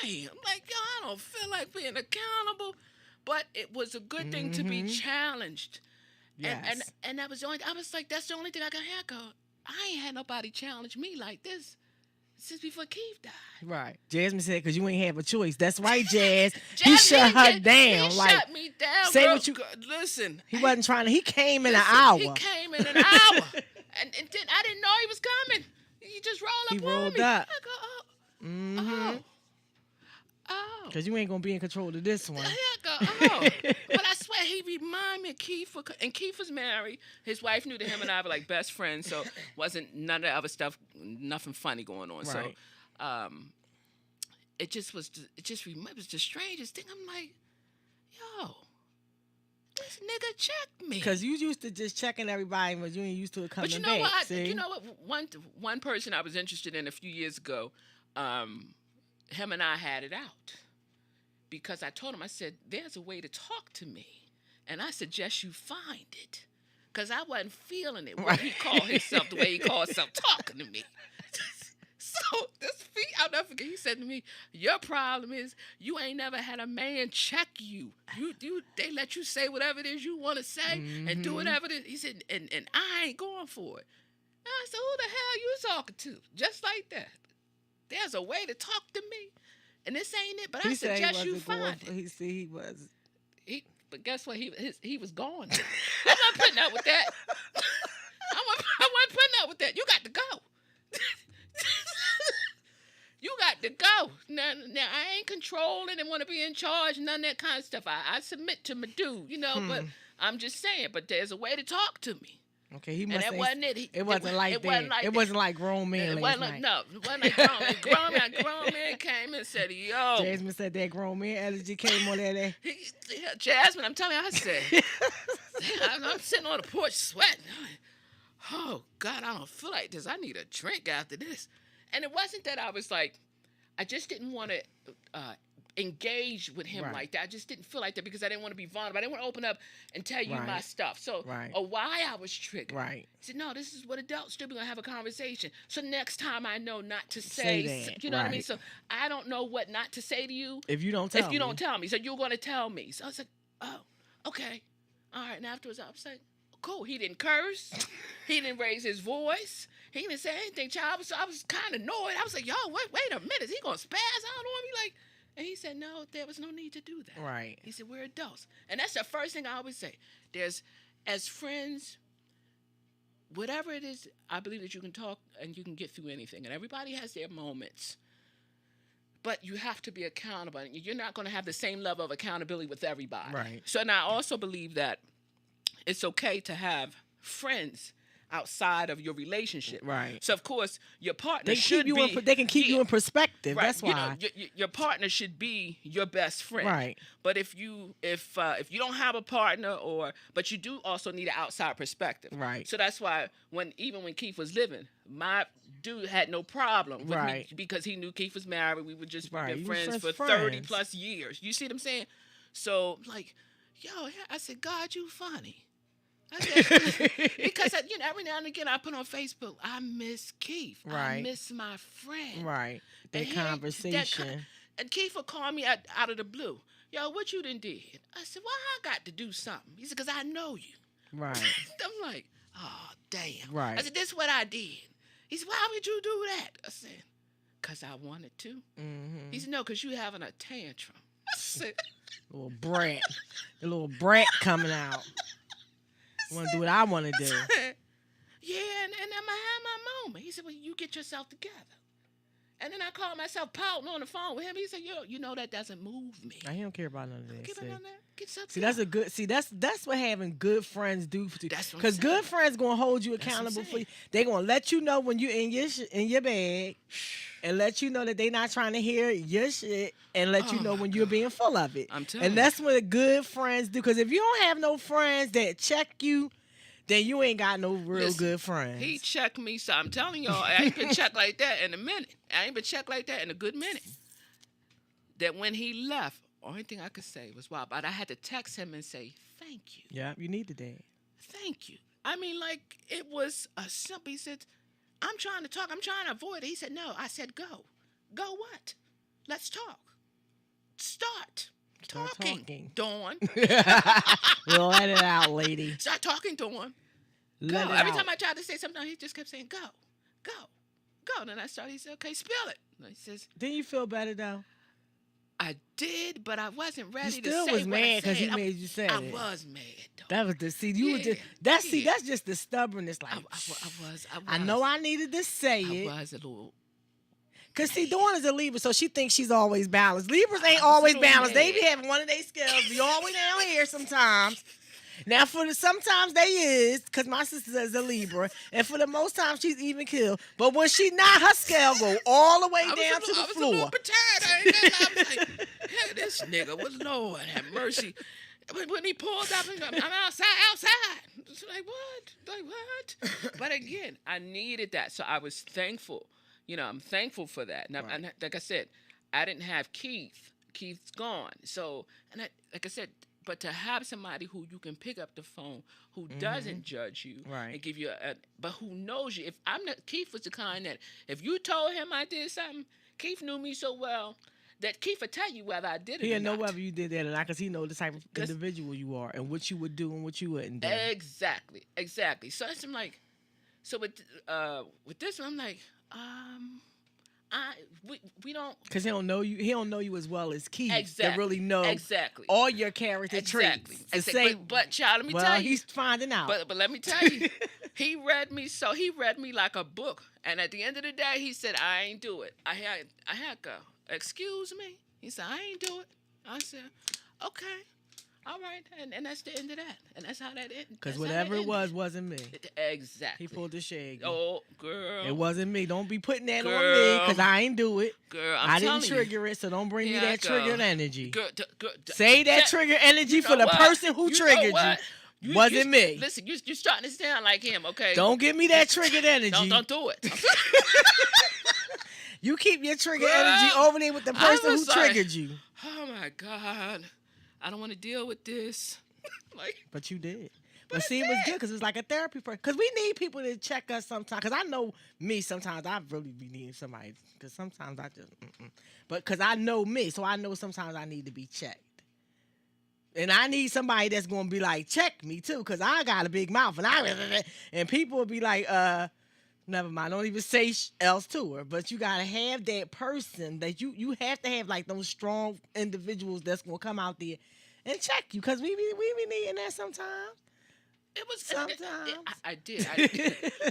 damn. I'm like, yo, I don't feel like being accountable. But it was a good thing to be challenged. Yes. And that was the only, I was like, that's the only thing I can have. Go, I ain't had nobody challenge me like this since before Keith died. Right. Jasmine said, because you ain't have a choice. That's right, Jazz. He Jasmine shut her did- down. He Like, shut me down. say girl. what you- Listen. he wasn't trying to, he came in Listen, an hour. He came in an hour. and then I didn't know he was coming. He just rolled up He on rolled me. up. I go, Mm-hmm. oh. Because you ain't going to be in control of this one. I go, oh. But I swear, he reminded me of Keith. And Keith was married. His wife knew that him and I were like best friends. So wasn't none of the other stuff, nothing funny going on. Right. So it was the strangest thing. I'm like, yo, this nigga checked me. Because you used to just checking everybody, but you ain't used to it coming But you know back. what? See? You know what? One person I was interested in a few years ago, him and I had it out. because I told him, I said, there's a way to talk to me, and I suggest you find it. Because I wasn't feeling it, what he called himself, the way he called himself, talking to me. So I'll never forget, he said to me, your problem is you ain't never had a man check you. They let you say whatever it is you want to say and do whatever it is. He said, and I ain't going for it. And I said, who the hell you talking to? Just like that. There's a way to talk to me. And this ain't it, but I suggest you find it. He said he was. But guess what? He was gone. I'm not putting up with that. I wasn't putting up with that. You got to go. You got to go. Now, I ain't controlling and want to be in charge, none of that kind of stuff. I submit to my dude, but I'm just saying, but there's a way to talk to me. Okay, he must. And that wasn't it. It wasn't like that. It wasn't like grown men. It wasn't like, no, it wasn't like grown men. Grown man came and said, yo. Jasmine said that grown man energy came on that. Jasmine, I'm telling you, I said, I'm sitting on the porch sweating. Oh, God, I don't feel like this. I need a drink after this. And it wasn't that I was like, I just didn't want to engage with him like that. I just didn't feel like that because I didn't want to be vulnerable. I didn't want to open up and tell you my stuff. So, or why I was triggered. Right. I said, no, this is what adults do. We're going to have a conversation. So next time I know not to say that. You know what I mean? So I don't know what not to say to you. If you don't tell me. If you don't tell me. So you're going to tell me. So I was like, oh, okay. All right. And afterwards I was like, cool. He didn't curse. He didn't raise his voice. He didn't say anything, child. So I was kind of annoyed. I was like, yo, wait a minute. Is he going to spaz out on me? Like, and he said, no, there was no need to do that. Right. He said, we're adults. And that's the first thing I always say. As friends, whatever it is, I believe that you can talk and you can get through anything. And everybody has their moments. But you have to be accountable. And you're not going to have the same level of accountability with everybody. Right. So, and I also believe that it's okay to have friends outside of your relationship. Right. So, of course, your partner should be... They can keep you in perspective. Right. That's why. Your partner should be your best friend. Right. But if you don't have a partner but you do also need an outside perspective. Right. So that's why even when Keith was living, my dude had no problem with me because he knew Keith was married. We would just been friends for 30 plus years. You see what I'm saying? So, like, yo, I said, God, you funny. Because every now and again I put on Facebook, I miss Keith. I miss my friend. Right. That conversation. And Keith would call me out of the blue. Yo, what you done did? I said, well, I got to do something. He said, because I know you. Right. I'm like, oh, damn. Right. I said, this is what I did. He said, why would you do that? I said, because I wanted to. Mm-hmm. He said, no, because you having a tantrum. I said, the little brat coming out. I want to do what I want to do. Yeah, and I'm going to have my moment. He said, well, you get yourself together. And then I called myself pouting on the phone with him. He said, you know that doesn't move me. I don't care about none of that. Get on that. Get something. See, that's a good. See, that's what having good friends do for you. Because good friends gonna hold you accountable for you. They gonna let you know when you in your bag, and let you know that they not trying to hear your shit, and let you know when you're being full of it. I'm telling you. And that's what the good friends do. Because if you don't have no friends that check you, then you ain't got no real good friends. He checked me, so I'm telling y'all, I ain't been checked like that in a minute. I ain't been checked like that in a good minute. That when he left, only thing I could say was, wow, but I had to text him and say, thank you. Yeah, you needed that. Thank you. I mean, like, it was a simple, he said, I'm trying to talk, I'm trying to avoid it. He said, no. I said, go. Go what? Let's talk. Start talking. Dawn. We'll let it out, lady. Start talking, Dawn. Go. Every time I tried to say something, he just kept saying, go. And then I started, he said, okay, spill it. And he says, didn't you feel better, though? I did, but I wasn't ready to say what I said. You still was mad because he made you say it. I was mad, though. That was that's just the stubbornness. Like, I know I needed to say it. I was a little... Because, see, Dawn is a Libra, so she thinks she's always balanced. Libras ain't always balanced. They be having one of their scales. Be all the way down here sometimes. Now, sometimes they is, because my sister is a Libra, and for the most time, she's even killed. But when she not, her scale go all the way down to the floor. I was like, hey, this nigga, what Lord have mercy. When he pulled up, I'm outside. It's like, what? But again, I needed that, so I was thankful. I'm thankful for that. And like I said, I didn't have Keith. Keith's gone. So, and like I said, but to have somebody who you can pick up the phone, who doesn't judge you Right. and give you but who knows you. If I'm not, Keith was the kind that if you told him I did something, Keith knew me so well that Keith would tell you whether I did it He'll or know not. whether you did that or not because he know the type of 'Cause- individual you are and what you would do and what you wouldn't do. Exactly. So I'm like, so with this one, I'm like, we don't Because he don't know you. He don't know you as well as Keith. That exactly really know exactly all your character exactly. traits. To say, But child, let me well, tell you. he's finding out. But let me tell you, he read me like a book, and at the end of the day, he said, "I ain't do it." I had go. Excuse me. He said, "I ain't do it." I said, "Okay, all right," and that's the end of that, and that's how that ended. Because whatever it was, wasn't me. Exactly. He pulled the shade. Oh, girl. It wasn't me. Don't be putting that on me Girl. because I ain't do it. Girl, I didn't telling you. trigger it, so don't bring me Here I that go. triggered energy. Girl, Say that trigger energy for know the what? person who You know triggered what? you. Wasn't me. Listen, you're starting to sound like him, okay? Don't give me that triggered energy. Don't do it. You keep your trigger Girl, energy over there with the I person who was like, triggered you. Oh my God, I don't want to deal with this. Like, But you did. But But I see, it was did. good because it's like a therapy for. Because we need people to check us sometimes. Because I know me sometimes I really be needing somebody. Because sometimes I just. But because I know me, so I know sometimes I need to be checked. And I need somebody that's gonna be like, check me too, because I got a big mouth, and people will be like, never mind, don't even say else to her. But you gotta have that person that you have to have like those strong individuals that's gonna come out there and check you, because we be needing that sometimes. it was Sometimes. I did.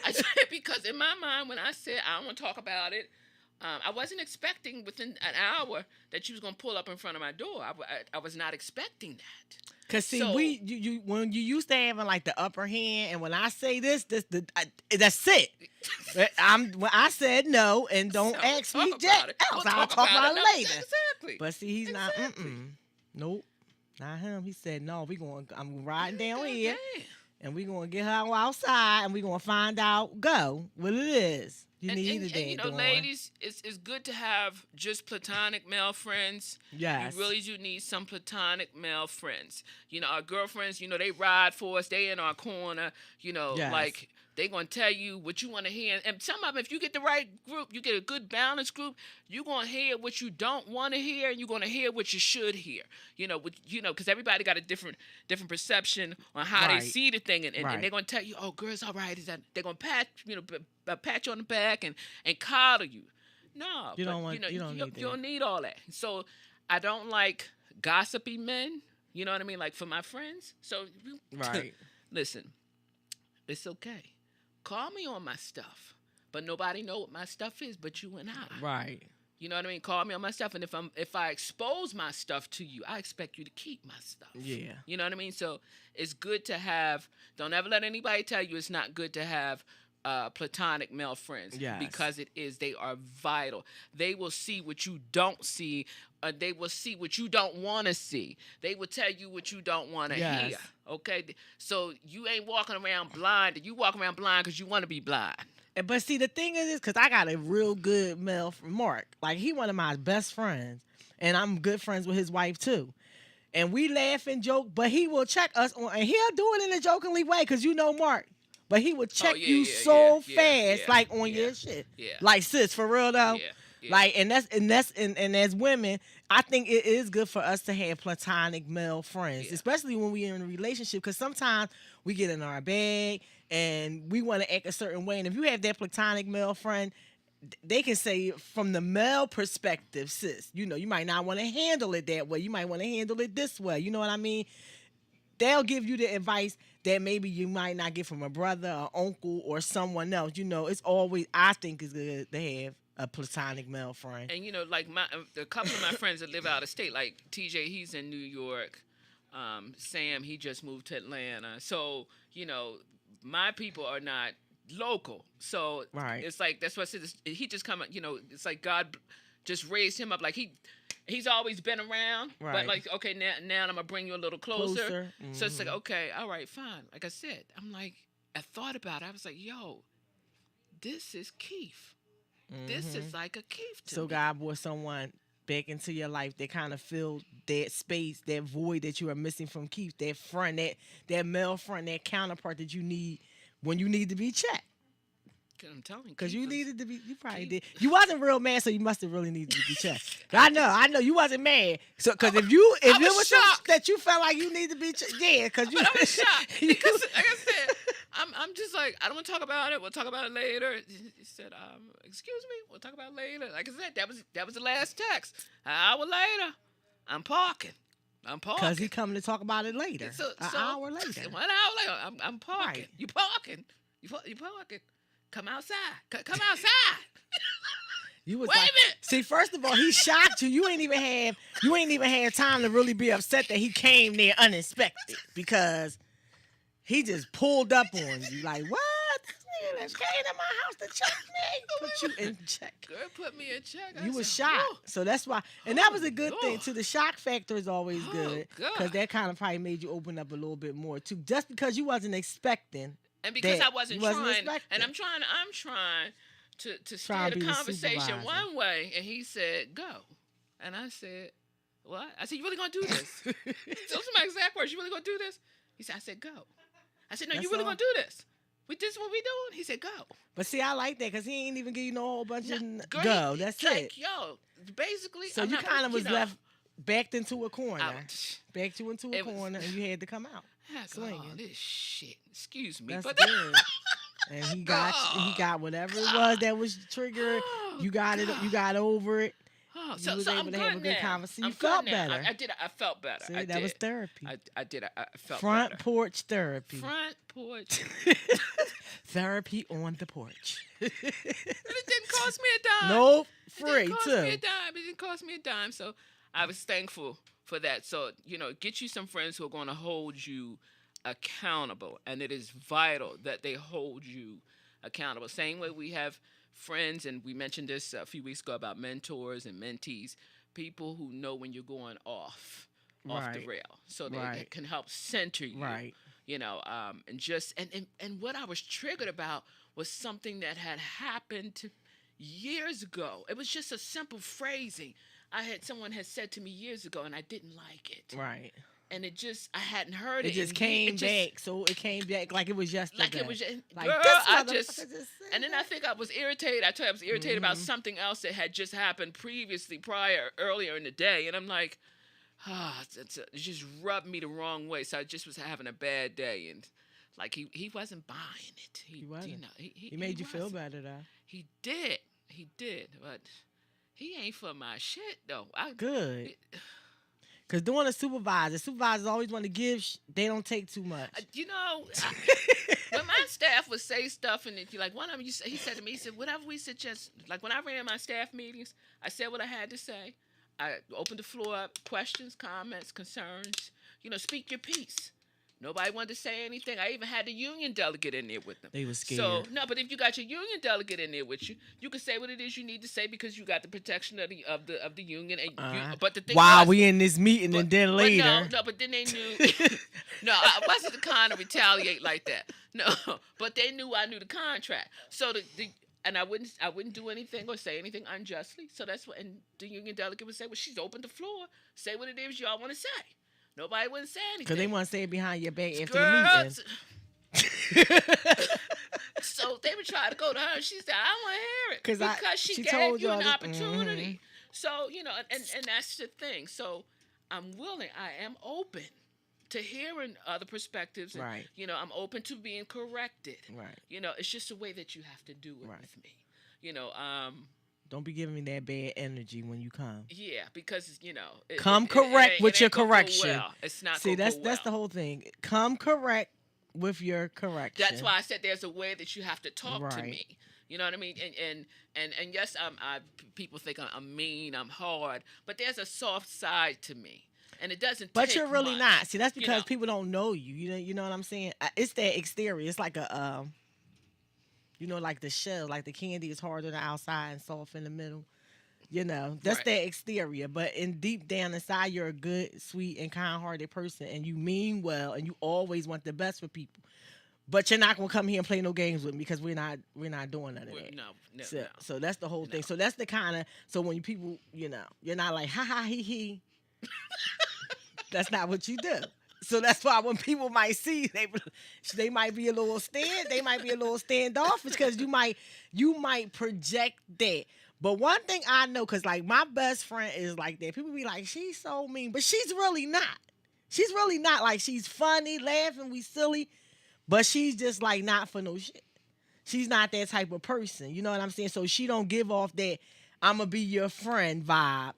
I said because in my mind when I said I don't want to talk about it, I wasn't expecting within an hour that you was gonna pull up in front of my door. I was not expecting that. Cause see, So- you when you used to having like the upper hand, and when I say that's it. When I said no, and don't So, ask we'll me talk jack about it. else. We'll I'll talk about it another- later. Exactly. But see, he's Exactly. not. Nope, not him. He said no. I'm riding down here, Damn. and we gonna get her outside, and we gonna find out what it is. You And, need and, a and, you know, ladies, it's good to have just platonic male friends. Yes. You really do need some platonic male friends. You know, our girlfriends, you know, they ride for us. They in our corner. You know, Yes. like they gonna tell you what you want to hear. And some of them, if you get the right group, you get a good balanced group, you're gonna hear what you don't want to hear, and you're gonna hear what you should hear. You know, because everybody got a different perception on how Right. they see the thing, and Right. they're gonna tell you, oh, girl's all right. Is that they're gonna pat you on the back and coddle you. No, You but, don't want- you know, you don't need you don't need all that. So I don't like gossipy men. You know what I mean? Like for my friends. So Right. listen, it's okay. Call me on my stuff, but nobody know what my stuff is but you and I. Right. You know what I mean? Call me on my stuff, and if I expose my stuff to you, I expect you to keep my stuff. Yeah. You know what I mean? So it's good to have. Don't ever let anybody tell you it's not good to have platonic male friends. Yes. Because it is. They are vital. They will see what you don't see. They will see what you don't want to see. They will tell you what you don't want to Yes. hear. Okay? So you ain't walking around blind. You walk around blind because you want to be blind. But see, the thing is, because I got a real good male from Mark. Like, he one of my best friends. And I'm good friends with his wife, too. And we laugh and joke, but he will check us on, and he'll do it in a jokingly way, because you know Mark. But he would check yeah, you yeah, so yeah, fast, yeah, like on yeah, your shit. yeah. Like, sis, for real though. Yeah. Yeah. Like, and as women, I think it is good for us to have platonic male friends, Yeah. especially when we're in a relationship, because sometimes we get in our bag and we want to act a certain way. And if you have that platonic male friend, they can say from the male perspective, sis, you know, you might not want to handle it that way. You might want to handle it this way. You know what I mean? They'll give you the advice that maybe you might not get from a brother or uncle or someone else. You know, it's always, I think it's good to have a platonic male friend. And you know, like a couple of my friends that live out of state, like TJ, he's in New York. Sam, he just moved to Atlanta. So you know, my people are not local. So Right. it's like that's what I said. He just come. You know, it's like God just raised him up. Like he's always been around. Right. But like, okay, now I'm gonna bring you a little closer. So it's like, Mhm. okay, all right, fine. Like I said, I'm like, I thought about it. I was like, yo, this is Keith. This is like a Keith to So me. God brought someone back into your life that kind of fill that space, that void that you are missing from Keith, that friend, that male friend, that counterpart that you need when you need to be checked. Cause I'm telling you, Because Keith you was- needed to be, you probably Keith- did. You wasn't real mad, so you must have really needed to be checked. I know, you wasn't mad. So, because if I it was was some shocked. that you felt like you need to be checked, yeah, because you. But I was shocked you- because, like I said, I'm just like, I don't want to talk about it. We'll talk about it later. He said, excuse me, we'll talk about it later. Like I said, that was the last text. An hour later, I'm parking. Because he coming to talk about it later. An hour later. 1 hour later, I'm parking. Right. You parking. You parking. Come outside. Come outside. You was Wait a like, minute. see, first of all, he shocked you. You ain't even have time to really be upset that he came there unexpected because he just pulled up on you. Like, what? This nigga came to my house to check me. Put you in check. Girl, put me in check. I You was said, shocked. "Whoa." So that's why. And that was a good thing, Lord. too. The shock factor is always Oh, good. God. Because that kind of probably made you open up a little bit more, too. Just because you wasn't expecting. And because that I wasn't you wasn't trying, expecting. and I'm trying to Try steer and the be the conversation supervisor. one way, and he said, go. And I said, what? I said, you really gonna do this? So my exact words, you really gonna do this? He said, I said, go. I said, no, you That's really all. gonna do this? This is what we doing? He said, go. But see, I like that because he ain't even give you no whole bunch of Girl, go. That's like, it. Yo, basically, So I'm you not- kind of was know, left backed into a corner. out. Backed you into a It was- corner, and you had to come out. Heck, swinging. oh, this shit. Excuse me, That's but good. And he got whatever it was that was triggered. Oh, You got it. You God. got over it. Oh, You so was I'm able to have a good good now. conversation. I'm You felt good now. better. I did. I felt better. See, I that was did. therapy. I did. I felt Front better. porch therapy. Front porch. Therapy on the porch. And it didn't cost me a dime. Nope, It free didn't cost me a too. dime. It didn't cost me a dime. So I was thankful for that. So, get you some friends who are going to hold you accountable. And it is vital that they hold you accountable. Same way we have friends, and we mentioned this a few weeks ago about mentors and mentees, people who know when you're going off the Right. rail. So they Right. can help center you. Right. And just and what I was triggered about was something that had happened years ago. It was just a simple phrasing. Someone had said to me years ago, and I didn't like it. Right. And I hadn't heard it. It just in came it just- back. So it came back like it was yesterday. Like it was just, Like, girl, this I motherfucker just, said and then I that. think I was irritated. I told you I was irritated about Mhm. something else that had just happened previously, earlier in the day. And I'm like, it just rubbed me the wrong way. So I just was having a bad day. And like, he wasn't buying it. He wasn't. He He made you feel wasn't. better though. He did. But he ain't for my shit, though. Good. Cause doing a supervisors always want to give. They don't take too much. When my staff would say stuff, and like one of them, he said to me, he said, whatever we suggest, like when I ran my staff meetings, I said what I had to say. I opened the floor up, questions, comments, concerns, speak your piece. Nobody wanted to say anything. I even had the union delegate in there with them. They was scared. So no, but if you got your union delegate in there with you, you can say what it is you need to say because you got the protection of the union. And but the thing while was, we in this meeting and then but later. no, but then they knew. No, I wasn't the kind to retaliate like that. No, but they knew I knew the contract. So and I wouldn't do anything or say anything unjustly. So that's what. And the union delegate would say, "Well, she's opened the floor. Say what it is y'all want to say." Nobody wouldn't say anything. Because they want to say it behind your back after Girls. the meeting. So they would try to go to her, and she said, "I don't want to hear it 'Cause because she she gave told you y'all an that- opportunity." So and that's the thing. So I'm willing. I am open to hearing other perspectives. And, Right. I'm open to being corrected. Right. It's just the way that you have to do it Right. with me. Don't be giving me that bad energy when you come. Yeah, because Come correct with it your ain't gonna go correction. well. It's not. See, gonna that's go the well. whole thing. Come correct with your correction. That's why I said there's a way that you have to talk to Right. me. You know what I mean? And yes, people think I'm mean, I'm hard, but there's a soft side to me, and it doesn't. But take you're really much, not. See, that's because know? people don't know you. You know what I'm saying? It's that exterior. It's like a like the shell, like the candy is hard on the outside and soft in the middle. That's Right. that exterior. But in deep down inside, you're a good, sweet, and kind-hearted person, and you mean well, and you always want the best for people. But you're not gonna come here and play no games with me because we're not doing none of that. No, no, So, no, so that's the whole no. thing. So that's the kind of so when people, you're not like ha ha he he. That's not what you do. So that's why when people might see they might be a little standoffish because you might project that. But one thing I know, cause like my best friend is like that. People be like, she's so mean, but she's really not. She's really not. Like she's funny, laughing, we silly, but she's just like not for no shit. She's not that type of person. You know what I'm saying? So she don't give off that I'ma be your friend vibe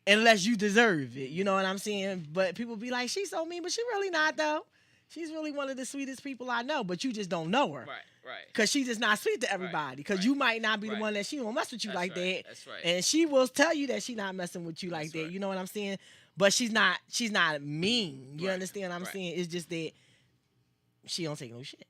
unless you deserve it. You know what I'm saying? But people be like, she's so mean, but she really not though. She's really one of the sweetest people I know, but you just don't know her. Right. Cause she's just not sweet to everybody. Cause you might not be the one that she don't mess with you like that. That's right. And she will tell you that she not messing with you like that. Right. You know what I'm saying? But she's not mean. You understand what I'm saying? It's just that she don't take no shit.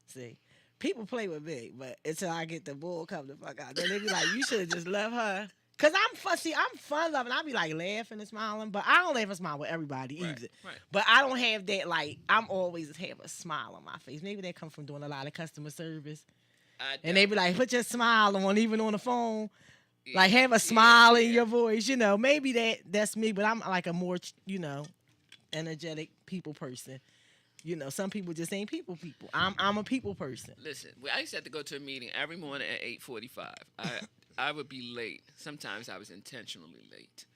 See? People play with me, but until I get the bull come the fuck out, then they be like, you should have just left her. Cause I'm fun. See, I'm fun loving. I be like laughing and smiling, but I don't laugh and smile with everybody either. Right. But I don't have that. Like I'm always have a smile on my face. Maybe that comes from doing a lot of customer service. And they be like, put your smile on, even on the phone. Yeah, like have a smile in your voice. Maybe that's me. But I'm like a more energetic people person. Some people just ain't people. I'm a people person. Listen, I used to have to go to a meeting every morning at 8:45. I would be late. Sometimes I was intentionally late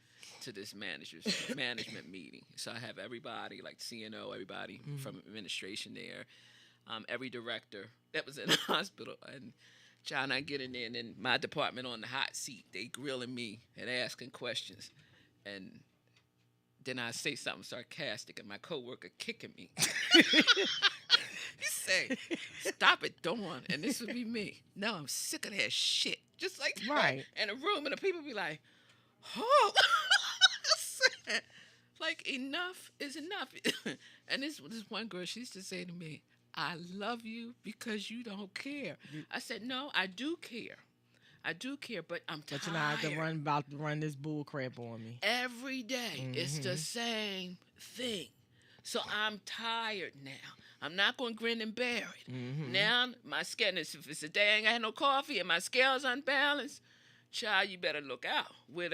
to this management meeting. So I have everybody, like CNO, everybody from administration there, every director that was in the hospital. And John, I get in there, and then my department on the hot seat, they grilling me and asking questions. And then I say something sarcastic, and my coworker kicking me. He say, "Stop it, Dawn." And this would be me. No, I'm sick of that shit. Just like that. Right. In a room, and the people be like, "Oh," like enough is enough. And this one girl, she used to say to me, "I love you because you don't care." I said, "No, I do care. But I'm tired. But you're not about to run this bull crap on me. Every day, it's the same thing. So I'm tired now. I'm not going to grin and bear it. Now, my scale, if it's a day I ain't had no coffee and my scale's unbalanced, child, you better look out. Where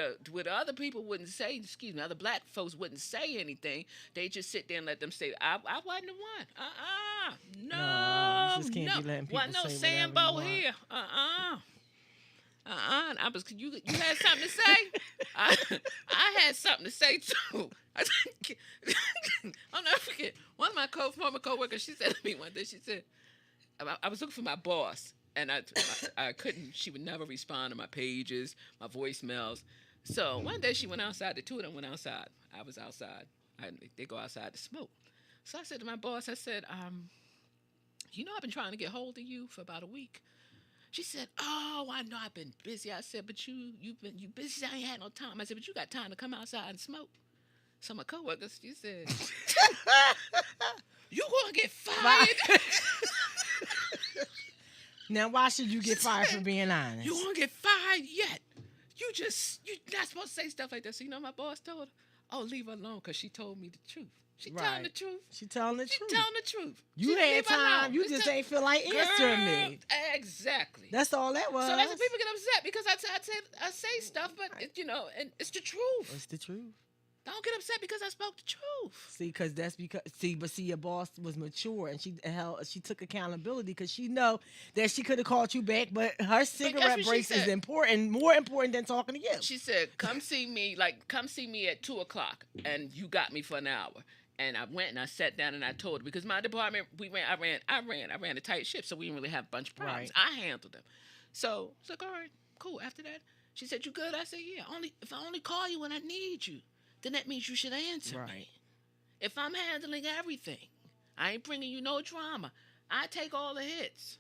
other people wouldn't say, other black folks wouldn't say anything. They just sit there and let them say, I wasn't the one. No, you just can't be letting people no say Sambo here. I was. You had something to say? I had something to say too. I'll never forget. One of my former coworkers, she said to me one day. She said, I was looking for my boss, and I couldn't. She would never respond to my pages, my voicemails. So one day she went outside. The two of them went outside. I was outside. They go outside to smoke. So I said to my boss, I said, I've been trying to get hold of you for about a week. She said, "Oh, I know I've been busy." I said, "But you busy? I ain't had no time." I said, "But you got time to come outside and smoke." So my coworkers, she said, "You gonna get fired?" Now, why should you get fired for being honest? You won't get fired yet. You're not supposed to say stuff like that. So my boss told her, "Oh, leave her alone," because she told me the truth. She telling the truth. She telling the truth. She telling the truth. You had time. You just ain't feel like answering me. Exactly. That's all that was. So that's when people get upset because I say stuff, but and it's the truth. It's the truth. Don't get upset because I spoke the truth. But your boss was mature and she took accountability because she know that she could have called you back, but her cigarette breaks is important, more important than talking to you. She said, "Come see me at 2:00, and you got me for an hour." And I went and I sat down and I told her, because my department, I ran a tight ship, so we didn't really have a bunch of problems. Right. I handled them. So it's like, all right, cool. After that, she said, "You good?" I said, "Yeah. If I only call you when I need you, then that means you should answer me. If I'm handling everything, I ain't bringing you no drama. I take all the hits.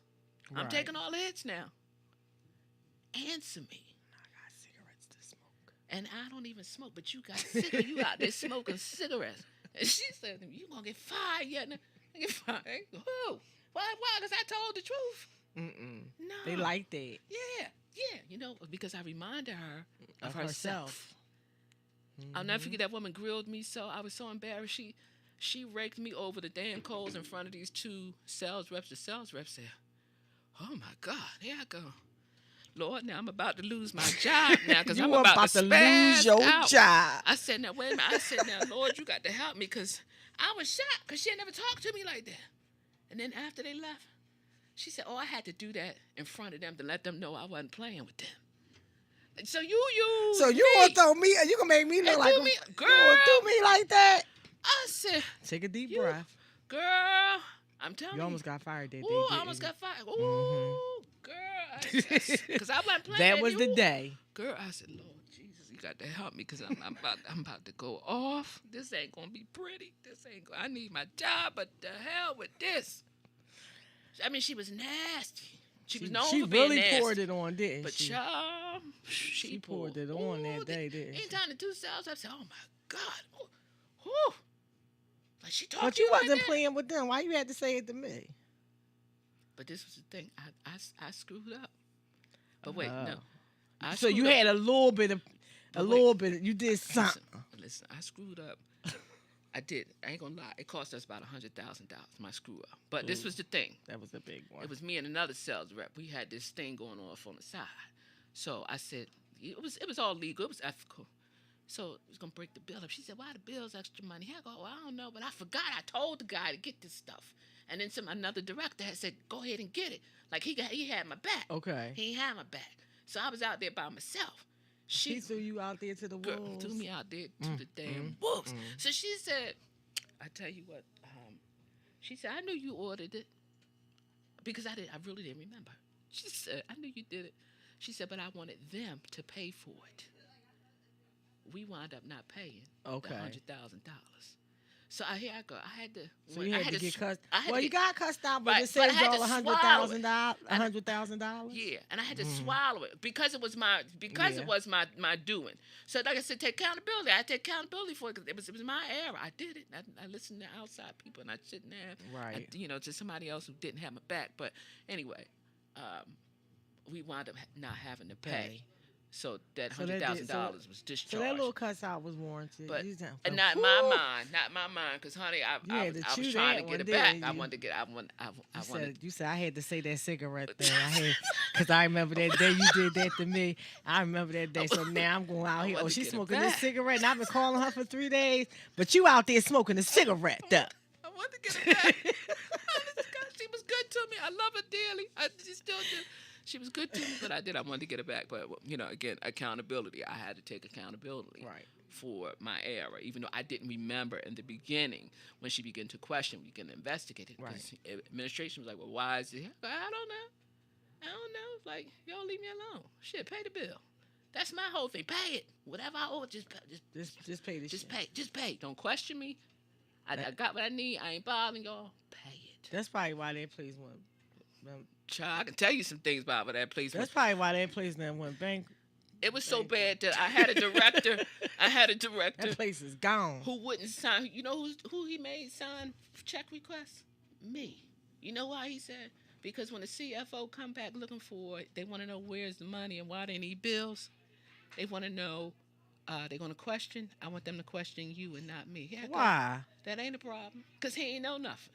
I'm taking all the hits now. Answer me." I got cigarettes to smoke. And I don't even smoke, but you got cigarettes. You out there smoking cigarettes. And she said to me, "You gonna get fired yet?" I get fired. Who? Why? Because I told the truth. No. They like that. Yeah. Because I reminded her of herself. I'll never forget that woman grilled me so. I was so embarrassed. She raked me over the damn coals in front of these two sales reps. The sales rep said, "Oh my God, here I go. Lord, now I'm about to lose my job now because You I'm were about to lose spaz your out." job. I said, "Now, wait a minute." I said, "Now, Lord, you got to help me because I was shocked because she had never talked to me like that." And then after they left, she said, "Oh, I had to do that in front of them to let them know I wasn't playing with them." So you use So you me gonna throw me? You gonna make me look and like do me, girl. you gonna do me like that? I said, Take a deep you, breath. girl, I'm telling You you. almost got fired that day. Ooh, I didn't almost you? got fired. Ooh, girl, because I wasn't playing. That was the day. Girl, I said, Lord Jesus, you got to help me because I'm about to go off. This ain't gonna be pretty. I need my job, but the hell with this. I mean, she was nasty. She was known She for being really nasty. poured it on, didn't But she? child, She poured it on that day, didn't she? Anytime the two sales, I said, "Oh my God, ooh." Like she talked But to you you like wasn't that? playing with them. Why you had to say it to me? But this was the thing. I screwed up. But wait, no. So you had a little bit of, you did something. Listen, I screwed up. I did. I ain't gonna lie. It cost us about $100,000, my screw up. But this was the thing. That was a big one. It was me and another sales rep. We had this thing going on the side. So I said, it was all legal. It was ethical. So it was going to break the bill up. She said, "Why the bill's extra money?" I go, "Well, I don't know, but I forgot I told the guy to get this stuff." And then another director had said, "Go ahead and get it." Like he had my back. Okay. He had my back. So I was out there by myself. She threw you out there to the wolves. Threw me out there to the damn wolves. So she said, "I tell you what," she said, "I knew you ordered it." Because I really didn't remember. She said, "I knew you did it." She said, "But I wanted them to pay for it." We wound up not paying the $100,000. So here I go. I had to. So you had to get cussed. Well, you got cussed out, but Right, it saves but I had all to $100,000. Yeah, and I had to swallow it because it was my my doing. So like I said, take accountability. I take accountability for it because it was my error. I did it. I listened to outside people, and I shouldn't have. Right. To somebody else who didn't have my back. But anyway, we wound up not having to pay. So that $100,000 was discharged. So that little cuss out was warranted. But not my mind, because honey, I was trying to get it back. I wanted to get. You said I had to say that cigarette thing. Because I remember that day you did that to me. I remember that day. So now I'm going out here. Oh, she's smoking this cigarette, and I've been calling her for 3 days. But you out there smoking a cigarette, though. I wanted to get it back. She was good to me. I love her dearly. She still do. She was good to me, but I wanted to get it back. But, again, accountability. I had to take accountability for my error, even though I didn't remember in the beginning when she began to question, we can investigate it. Right. Administration was like, "Well, why is it?" I don't know. Like, y'all leave me alone. Shit, pay the bill. That's my whole thing. Pay it. Whatever I owe, just pay the shit. Just pay. Don't question me. I got what I need. I ain't bothering y'all. Pay it. That's probably why that place went. Child, I can tell you some things about that place. That's probably why that place then went bankrupt. It was so bad that I had a director. That place is gone. Who wouldn't sign? You know who he made sign check requests? Me. You know why he said? Because when the CFO come back looking for it, they want to know where's the money and why they need bills. They want to know. They're going to question. I want them to question you and not me. Yeah, why? That ain't a problem. Because he ain't know nothing.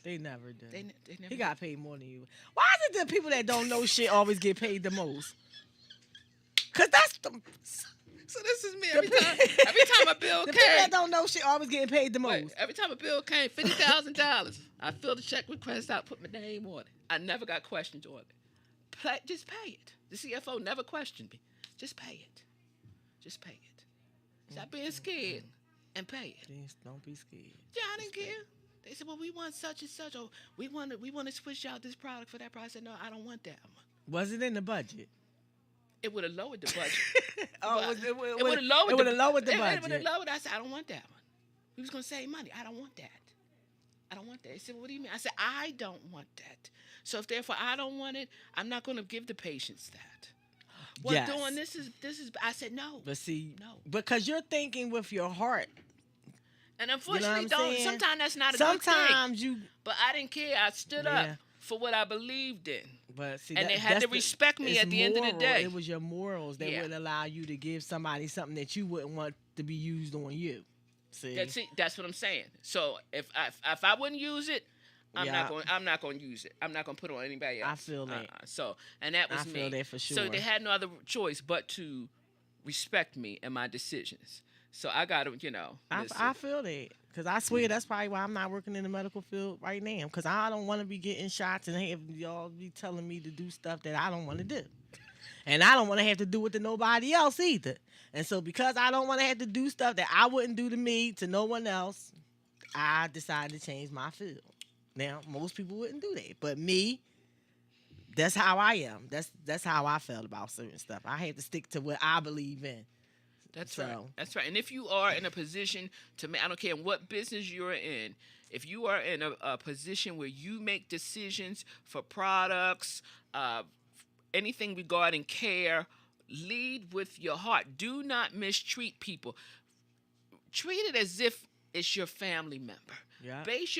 They never did. They never he got paid more than you. Why is it the people that don't know shit always get paid the most? Because that's the... So this is me. Every time a bill came... The people that don't know shit always getting paid the most. Wait, every time a bill came, $50,000, I filled the check request out, put my name on it. I never got questions on it. Just pay it. The CFO never questioned me. Just pay it. Just pay it. Stop being scared and pay it. Please don't be scared. Yeah, I didn't care. They said, "Well, we want such and such. Oh, we want to switch out this product for that product." I said, "No, I don't want that one." Was it in the budget? It would have lowered the budget. it would have lowered the budget. It would have lowered. I said, "I don't want that one. We was gonna save money. I don't want that. I don't want that." They said, "What do you mean?" I said, "I don't want that. So if therefore I don't want it, I'm not gonna give the patients that." Well, yes. doing this is. I said no. But see, no, because you're thinking with your heart. And unfortunately, sometimes that's not a good thing. Sometimes you. But I didn't care. I stood up for what I believed in. But see, and they had to respect me at the end of the day. It was your morals that wouldn't allow you to give somebody something that you wouldn't want to be used on you. See, That's what I'm saying. So if I wouldn't use it, yeah, I'm not going to use it. I'm not going to put it on anybody I else. feel that. So and that I was feel me. that for So sure. they had no other choice but to respect me and my decisions. So I got to, listen. I feel that because I swear that's probably why I'm not working in the medical field right now because I don't want to be getting shots and have y'all be telling me to do stuff that I don't want to do. And I don't want to have to do it to nobody else either. And so because I don't want to have to do stuff that I wouldn't do to me to no one else, I decided to change my field. Now, most people wouldn't do that, but me, that's how I am. That's how I felt about certain stuff. I had to stick to what I believe in. That's So, right. That's right. And if you are in a position to make, I don't care what business you're in, if you are in a position where you make decisions for products, anything regarding care, lead with your heart. Do not mistreat people. Treat it as if it's your family member. yeah. Base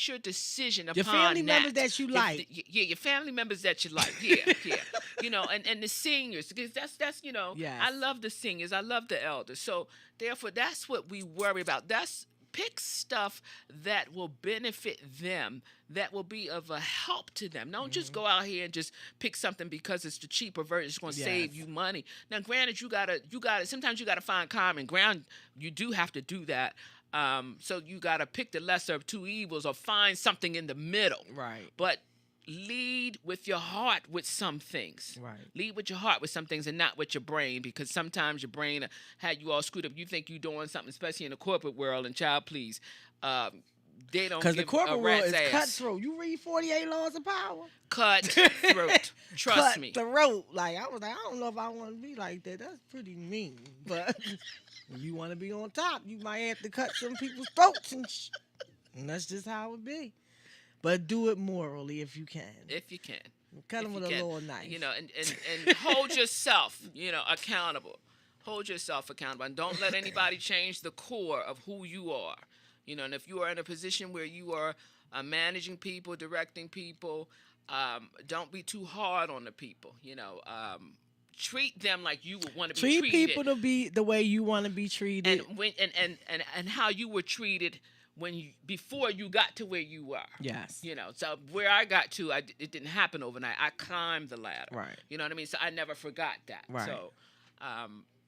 your decision upon Your family that. members that you like. Yeah, your family members that you like. Yeah, yeah. And the seniors, because that's Yes. I love the seniors. I love the elders. So therefore, that's what we worry about. That's pick stuff that will benefit them, that will be of a help to them. Don't just go out here and just pick something because it's the cheaper version. It's going to save you money. Now, granted, you gotta. Sometimes you gotta find common ground. You do have to do that. So you gotta pick the lesser of two evils or find something in the middle. Right. But lead with your heart with some things. Right. Lead with your heart with some things and not with your brain, because sometimes your brain had you all screwed up. You think you're doing something, especially in the corporate world. And child, please, they don't. Because the corporate a world rat's is ass. cutthroat. You read 48 Laws of Power? Cutthroat. Trust me. Cutthroat. Like, I was like, I don't know if I want to be like that. That's pretty mean. But if you want to be on top, you might have to cut some people's throats and that's just how it be. But do it morally if you can. If you can. Cut them with a can. little knife. And hold yourself, accountable. Hold yourself accountable. And don't let anybody change the core of who you are. And if you are in a position where you are managing people, directing people, don't be too hard on the people. Treat them like you would want to be treated. Treat people to be the way you want to be treated. And how you were treated before you got to where you were. Yes. So where I got to, it didn't happen overnight. I climbed the ladder. Right. You know what I mean? So I never forgot that. Right. So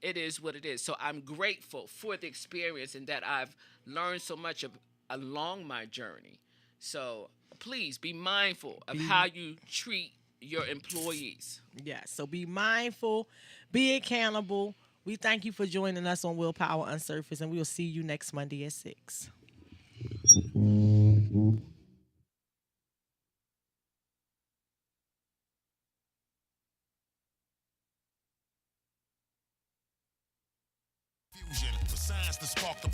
it is what it is. So I'm grateful for the experience and that I've learned so much along my journey. So please be mindful of how you treat your employees. Yes. So be mindful, be accountable. We thank you for joining us on WillPower UnSurfaced, and we will see you next Monday at 6. For science to spark the